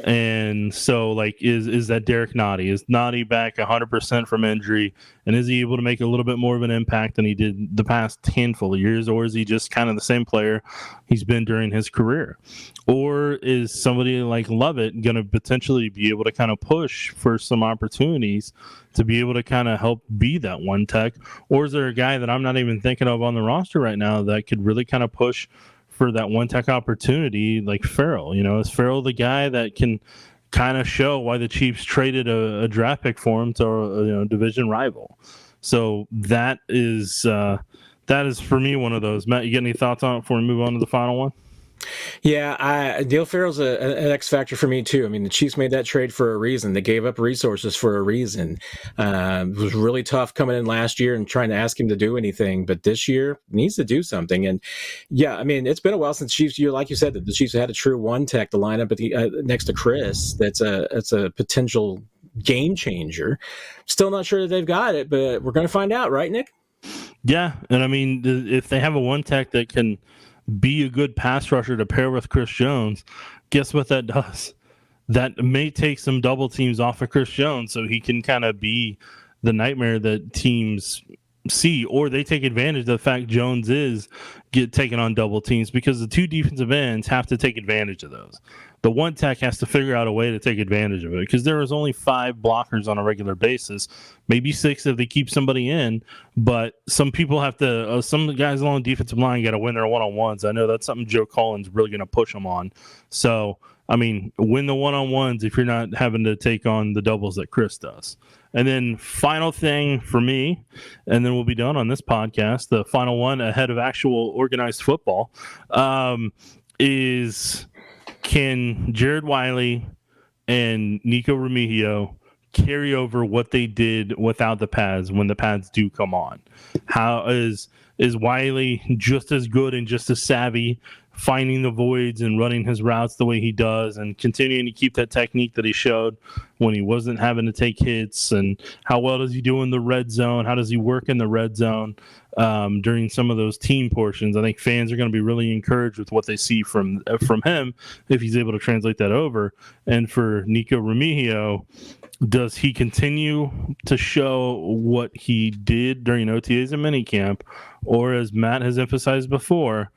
C: And so, is that Derrick Noddy? Is Noddy back 100% from injury? And is he able to make a little bit more of an impact than he did the past handful of years? Or is he just kind of the same player he's been during his career? Or is somebody like Lovett going to potentially be able to kind of push for some opportunities to be able to kind of help be that one tech? Or is there a guy that I'm not even thinking of on the roster right now that could really kind of push for that one tech opportunity, like Farrell? Is Farrell the guy that can kind of show why the Chiefs traded a draft pick for him to a division rival? So that is for me one of those. Matt, you get any thoughts on it before we move on to the final one?
B: Yeah, Neil Farrell's an X factor for me too. I mean, the Chiefs made that trade for a reason. They gave up resources for a reason. It was really tough coming in last year and trying to ask him to do anything, but this year he needs to do something. And yeah, I mean, it's been a while since Chiefs. Like you said, that the Chiefs had a true one tech to line up at the next to Chris. That's a potential game changer. Still not sure that they've got it, but we're going to find out, right, Nick?
C: Yeah, and I mean, if they have a one tech that can be a good pass rusher to pair with Chris Jones, guess what that does? That may take some double teams off of Chris Jones so he can kind of be the nightmare that teams see, or they take advantage of the fact Jones is taken on double teams, because the two defensive ends have to take advantage of those. The one tech has to figure out a way to take advantage of it, because there is only 5 blockers on a regular basis, maybe 6 if they keep somebody in, but some people have to, some guys along the defensive line got to win their one-on-ones. I know that's something Joe Cullen's really going to push them on. So, I mean, win the one-on-ones if you're not having to take on the doubles that Chris does. And then final thing for me, and then we'll be done on this podcast, the final one ahead of actual organized football, is can Jared Wiley and Nico Remigio carry over what they did without the pads when the pads do come on? How is Wiley just as good and just as savvy finding the voids and running his routes the way he does and continuing to keep that technique that he showed when he wasn't having to take hits? And how well does he do in the red zone? How does he work in the red zone during some of those team portions? I think fans are going to be really encouraged with what they see from him if he's able to translate that over. And for Nico Remigio, does he continue to show what he did during OTAs and minicamp, or as Matt has emphasized before,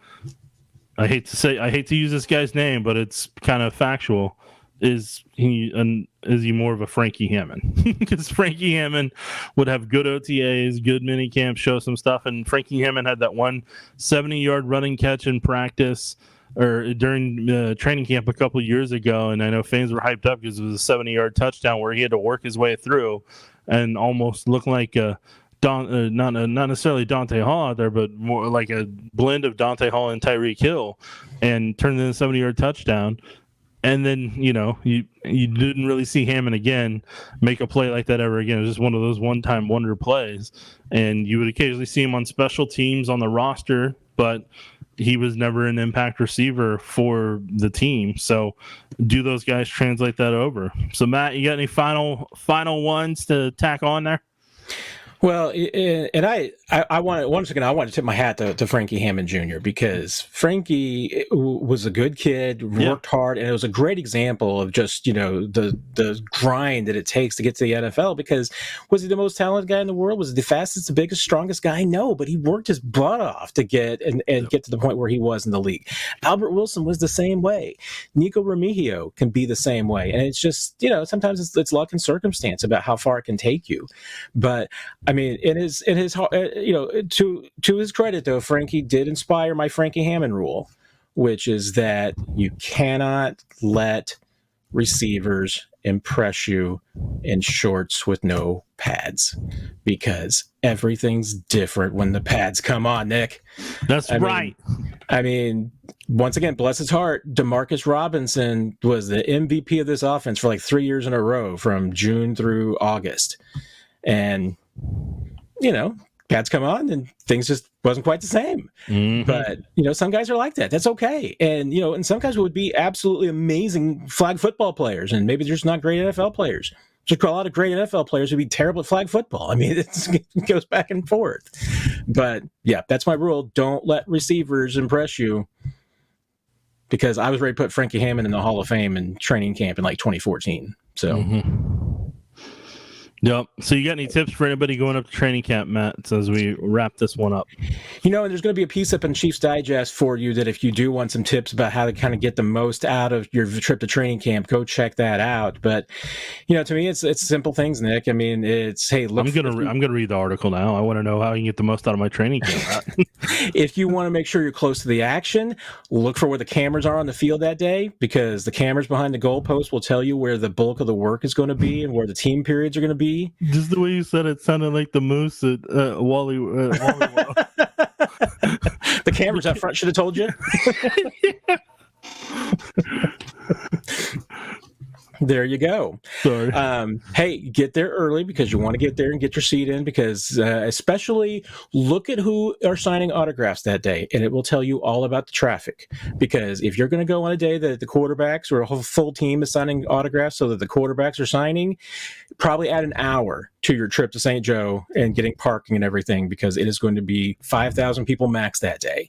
C: I hate to use this guy's name, but it's kind of factual, is he more of a Frankie Hammond? Because Frankie Hammond would have good OTAs, good minicamp, show some stuff, and Frankie Hammond had that one 70-yard running catch in practice or during training camp a couple of years ago, and I know fans were hyped up because it was a 70-yard touchdown where he had to work his way through and almost looked like not necessarily Dante Hall out there, but more like a blend of Dante Hall and Tyreek Hill, and turned in a 70-yard touchdown. And then, you didn't really see Hammond again make a play like that ever again. It was just one of those one-time wonder plays. And you would occasionally see him on special teams on the roster, but he was never an impact receiver for the team. So do those guys translate that over? So, Matt, you got any final ones to tack on there?
B: Well, and I want to tip my hat to Frankie Hammond Jr. because Frankie was a good kid, worked hard, and it was a great example of just, the grind that it takes to get to the NFL. Because was he the most talented guy in the world? Was he the fastest, the biggest, strongest guy? No, but he worked his butt off to get get to the point where he was in the league. Albert Wilson was the same way. Nico Remigio can be the same way, and it's just, sometimes it's luck and circumstance about how far it can take you. But I mean, to his credit, though, Frankie did inspire my Frankie Hammond rule, which is that you cannot let receivers impress you in shorts with no pads, because everything's different when the pads come on, Nick.
C: That's right.
B: I mean, once again, bless his heart, Demarcus Robinson was the MVP of this offense for like 3 years in a row from June through August. And pads come on and things just wasn't quite the same. Mm-hmm. But, some guys are like that. That's okay. And, and some guys would be absolutely amazing flag football players, and maybe they're just not great NFL players. Just a lot of great NFL players would be terrible at flag football. I mean, it goes back and forth. But, yeah, that's my rule. Don't let receivers impress you, because I was ready to put Frankie Hammond in the Hall of Fame in training camp in like 2014. So...
C: Mm-hmm. Yep. So you got any tips for anybody going up to training camp, Matt, as we wrap this one up?
B: And there's going to be a piece up in Chiefs Digest for you that if you do want some tips about how to kind of get the most out of your trip to training camp, go check that out. But, to me, it's simple things, Nick. I mean, it's, hey, look.
C: I'm gonna read the article now. I want to know how you can get the most out of my training camp.
B: If you want to make sure you're close to the action, look for where the cameras are on the field that day, because the cameras behind the goalpost will tell you where the bulk of the work is going to be and where the team periods are going to be be.
C: Just the way you said it sounded like the moose at Wally World.
B: The cameras up front should have told you. There you go.
C: Sorry.
B: Hey, get there early because you want to get there and get your seat in because especially look at who are signing autographs that day, and it will tell you all about the traffic. Because if you're going to go on a day that the quarterbacks or a whole full team is signing autographs so that the quarterbacks are signing, probably add an hour to your trip to St. Joe and getting parking and everything because it is going to be 5,000 people max that day.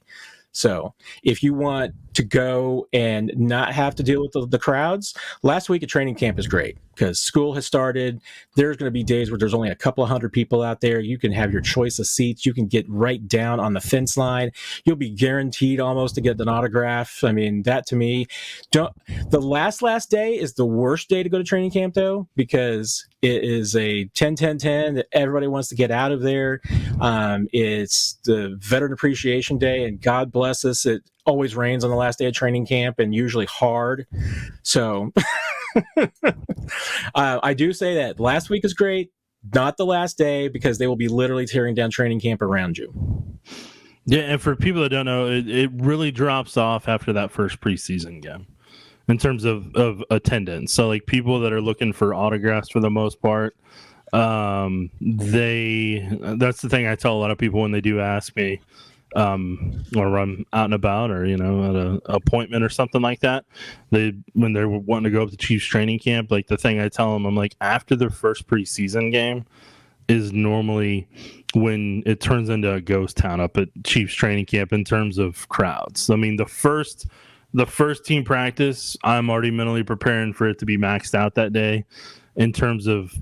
B: So if you want to go and not have to deal with the crowds, last week at training camp is great because school has started. There's going to be days where there's only a couple of hundred people out there. You can have your choice of seats. You can get right down on the fence line. You'll be guaranteed almost to get an autograph. I mean, that to me, the last day is the worst day to go to training camp though, because it is a 10-10-10 that everybody wants to get out of there. It's the Veteran Appreciation Day, and God bless us, it always rains on the last day of training camp and usually hard. So I do say that last week is great, not the last day, because they will be literally tearing down training camp around you.
C: Yeah, and for people that don't know, it really drops off after that first preseason game in terms of attendance. So like people that are looking for autographs for the most part, that's the thing I tell a lot of people when they do ask me, or I'm out and about or, at an appointment or something like that, when they're wanting to go up to Chiefs training camp, like the thing I tell them, I'm like, after the first preseason game is normally when it turns into a ghost town up at Chiefs training camp in terms of crowds. I mean, the first team practice, I'm already mentally preparing for it to be maxed out that day in terms of,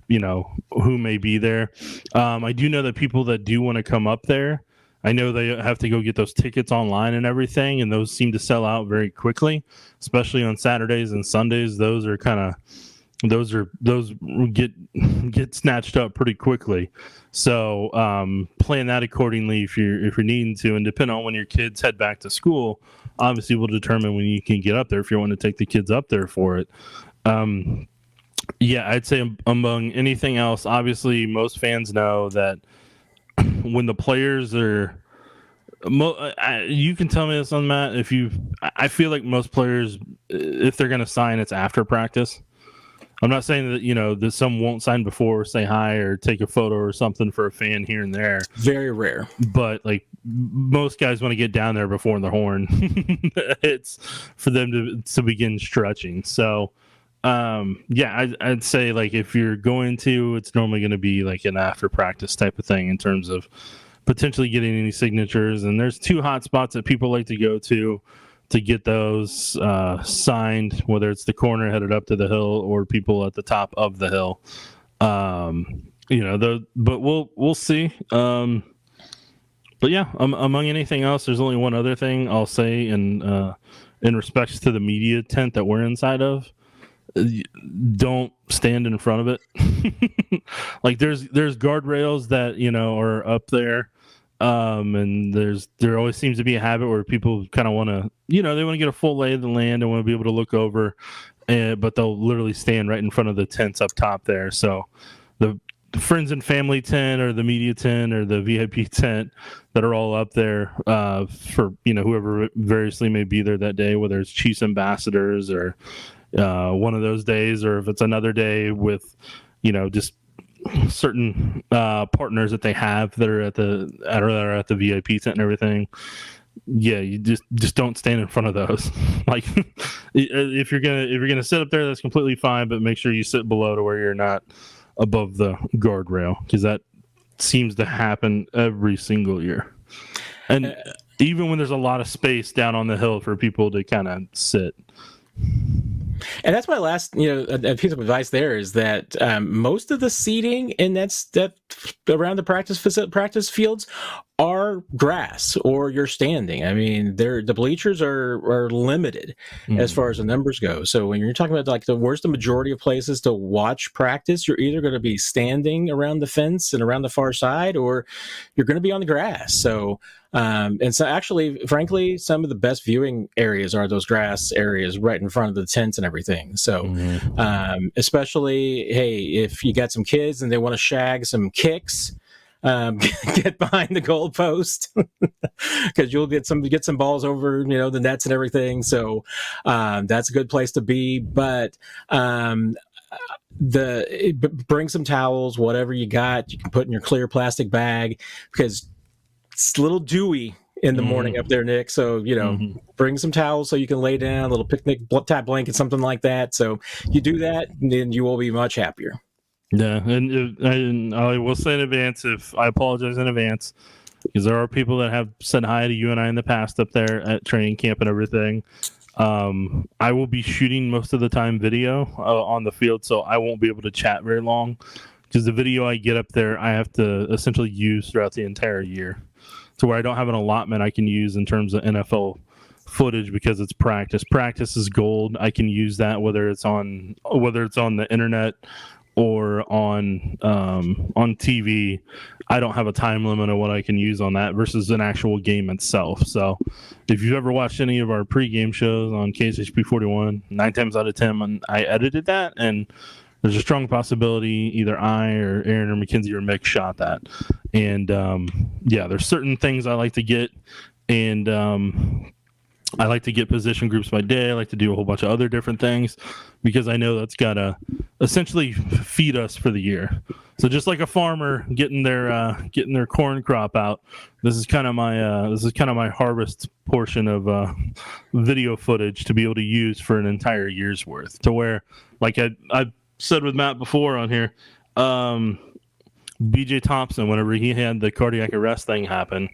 C: who may be there. I do know that people that do want to come up there, I know they have to go get those tickets online and everything, and those seem to sell out very quickly, especially on Saturdays and Sundays. Those get snatched up pretty quickly. So plan that accordingly if you're needing to, and depending on when your kids head back to school, obviously will determine when you can get up there if you want to take the kids up there for it. Yeah, I'd say among anything else, obviously most fans know that when the players are, you can tell me this on Matt. I feel like most players, if they're going to sign, it's after practice. I'm not saying that that some won't sign before, or say hi, or take a photo or something for a fan here and there. Very rare, but like most guys want to get down there before the horn. It's for them to begin stretching. So. I'd say like if you're going to, it's normally going to be like an after practice type of thing in terms of potentially getting any signatures. And there's two hot spots that people like to go to get those signed, whether it's the corner headed up to the hill or people at the top of the hill. But we'll see. But yeah, among anything else, there's only one other thing I'll say in respects to the media tent that we're inside of. Don't stand in front of it. Like there's guardrails that are up there, and there always seems to be a habit where people kind of want to they want to get a full lay of the land and want to be able to look over, but they'll literally stand right in front of the tents up top there. So the friends and family tent or the media tent or the VIP tent that are all up there for whoever variously may be there that day, whether it's Chiefs ambassadors or one of those days, or if it's another day with just certain partners that they have that are at the VIP tent and everything. Yeah, you just don't stand in front of those. Like if you're gonna sit up there, that's completely fine, but make sure you sit below to where you're not above the guardrail, because that seems to happen every single year. And even when there's a lot of space down on the hill for people to kind of sit.
B: And that's my last, a piece of advice there is that most of the seating in that around the practice fields are grass or you're standing. I mean, the bleachers are limited as far as the numbers go. So when you're talking about like where's the majority of places to watch practice, you're either going to be standing around the fence and around the far side, or you're going to be on the grass. So and so actually, frankly, some of the best viewing areas are those grass areas right in front of the tents and everything. So especially, hey, if you got some kids and they want to shag some kicks, get behind the goalpost because you'll get some balls over the nets and everything. So that's a good place to be. But bring some towels, whatever you got, you can put in your clear plastic bag because it's a little dewy in the morning up there, Nick. So bring some towels so you can lay down, a little picnic type blanket, something like that. So you do that, and then you will be much happier.
C: Yeah, and I will say in advance, if I apologize in advance, because there are people that have said hi to you and I in the past up there at training camp and everything. I will be shooting most of the time video on the field, so I won't be able to chat very long because the video I get up there, I have to essentially use throughout the entire year, to where I don't have an allotment I can use in terms of NFL footage because it's practice. Practice is gold. I can use that whether it's on the internet or on TV. I don't have a time limit of what I can use on that versus an actual game itself. So if you've ever watched any of our pregame shows on KSHB 41, 9 times out of 10, I edited that, and there's a strong possibility either I or Aaron or Mackenzie or Mick shot that. And there's certain things I like to get, and I like to get position groups by day. I like to do a whole bunch of other different things because I know that's got to essentially feed us for the year. So just like a farmer getting their corn crop out, this is kind of my harvest portion of video footage to be able to use for an entire year's worth. To where, like I said with Matt before on here, BJ Thompson, whenever he had the cardiac arrest thing happen,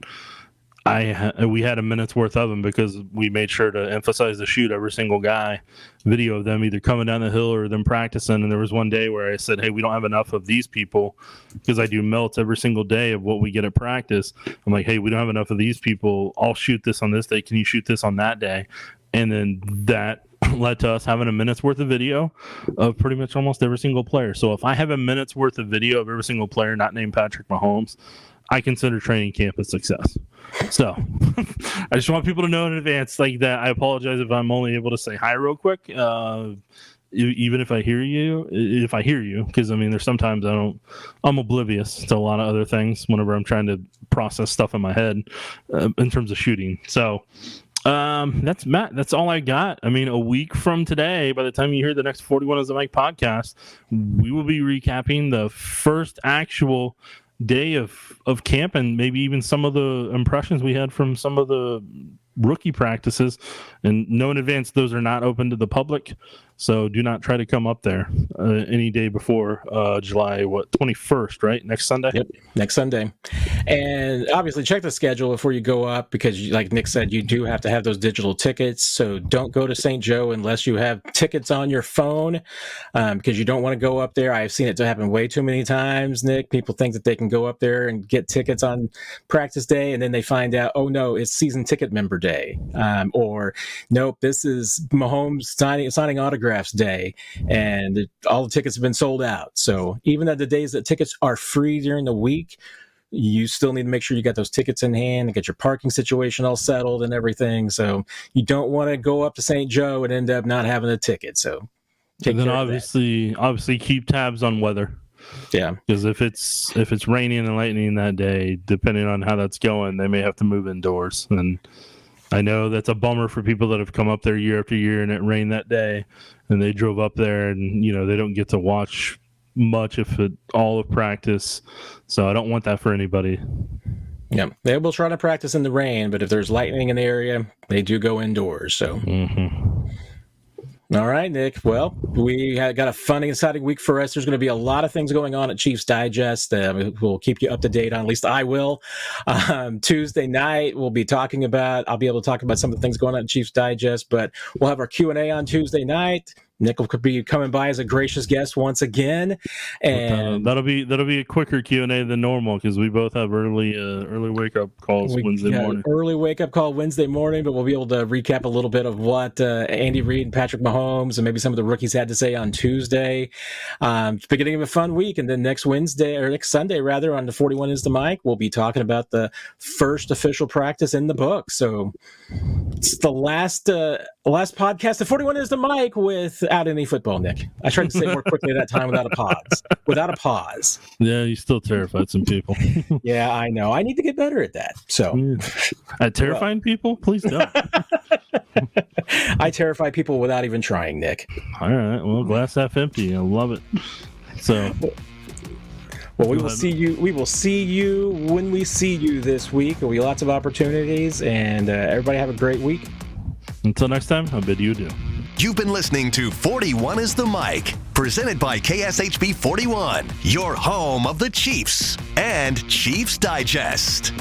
C: we had a minute's worth of them because we made sure to emphasize the shoot every single guy video of them either coming down the hill or them practicing. And there was one day where I said, hey, we don't have enough of these people, because I do melts every single day of what we get at practice. I'm like, hey, we don't have enough of these people. I'll shoot this on this day. Can you shoot this on that day? And then that led to us having a minute's worth of video of pretty much almost every single player. So if I have a minute's worth of video of every single player not named Patrick Mahomes, I consider training camp a success. So I just want people to know in advance like that. I apologize if I'm only able to say hi real quick, even if I hear you, because I mean, there's sometimes I'm oblivious to a lot of other things whenever I'm trying to process stuff in my head in terms of shooting. So that's Matt. That's all I got. I mean, a week from today, by the time you hear the next 41 is the Mike podcast, we will be recapping the first actual day of camp and maybe even some of the impressions we had from some of the rookie practices. And know in advance, those are not open to the public, so do not try to come up there any day before July 21st, right? Next Sunday.
B: Yep, next Sunday. And obviously check the schedule before you go up, because like Nick said, you do have to have those digital tickets. So don't go to St. Joe unless you have tickets on your phone, because you don't want to go up there. I've seen it to happen way too many times, Nick. People think that they can go up there and get tickets on practice day, and then they find out, oh no, it's season ticket member day, or nope, this is Mahomes signing autographs day, and all the tickets have been sold out. So even at the days that tickets are free during the week, you still need to make sure you got those tickets in hand and get your parking situation all settled and everything. So you don't want to go up to St. Joe and end up not having a ticket. So
C: and then obviously keep tabs on weather.
B: Yeah,
C: because if it's raining and lightning that day, depending on how that's going, they may have to move indoors. And I know that's a bummer for people that have come up there year after year and it rained that day and they drove up there and, they don't get to watch much all of practice. So I don't want that for anybody.
B: Yeah, they will try to practice in the rain, but if there's lightning in the area, they do go indoors. So. All right, Nick. Well, we got a fun and exciting week for us. There's going to be a lot of things going on at Chiefs Digest. We'll keep you up to date on, at least I will. Tuesday night, I'll be able to talk about some of the things going on at Chiefs Digest, but we'll have our Q&A on Tuesday night. Nick will be coming by as a gracious guest once again, and
C: that'll be a quicker Q&A than normal because we both have early wake up calls Wednesday morning.
B: Early wake up call Wednesday morning, but we'll be able to recap a little bit of what Andy Reid and Patrick Mahomes and maybe some of the rookies had to say on Tuesday. Beginning of a fun week, and then next Sunday rather, on the 41 is the mic, we'll be talking about the first official practice in the book. So it's the last podcast. The 41 is the mic without any football, Nick. I tried to say more quickly that time without a pause.
C: Yeah, you still terrified some people.
B: Yeah, I know. I need to get better at that. So
C: at terrifying people, please don't.
B: I terrify people without even trying, Nick.
C: All right. Well, glass half empty. I love it. So.
B: Well, we will see you. We will see you when we see you this week. There'll be lots of opportunities, and everybody have a great week.
C: Until next time, I bid you adieu.
A: You've been listening to 41 is the Mic, presented by KSHB 41, your home of the Chiefs and Chiefs Digest.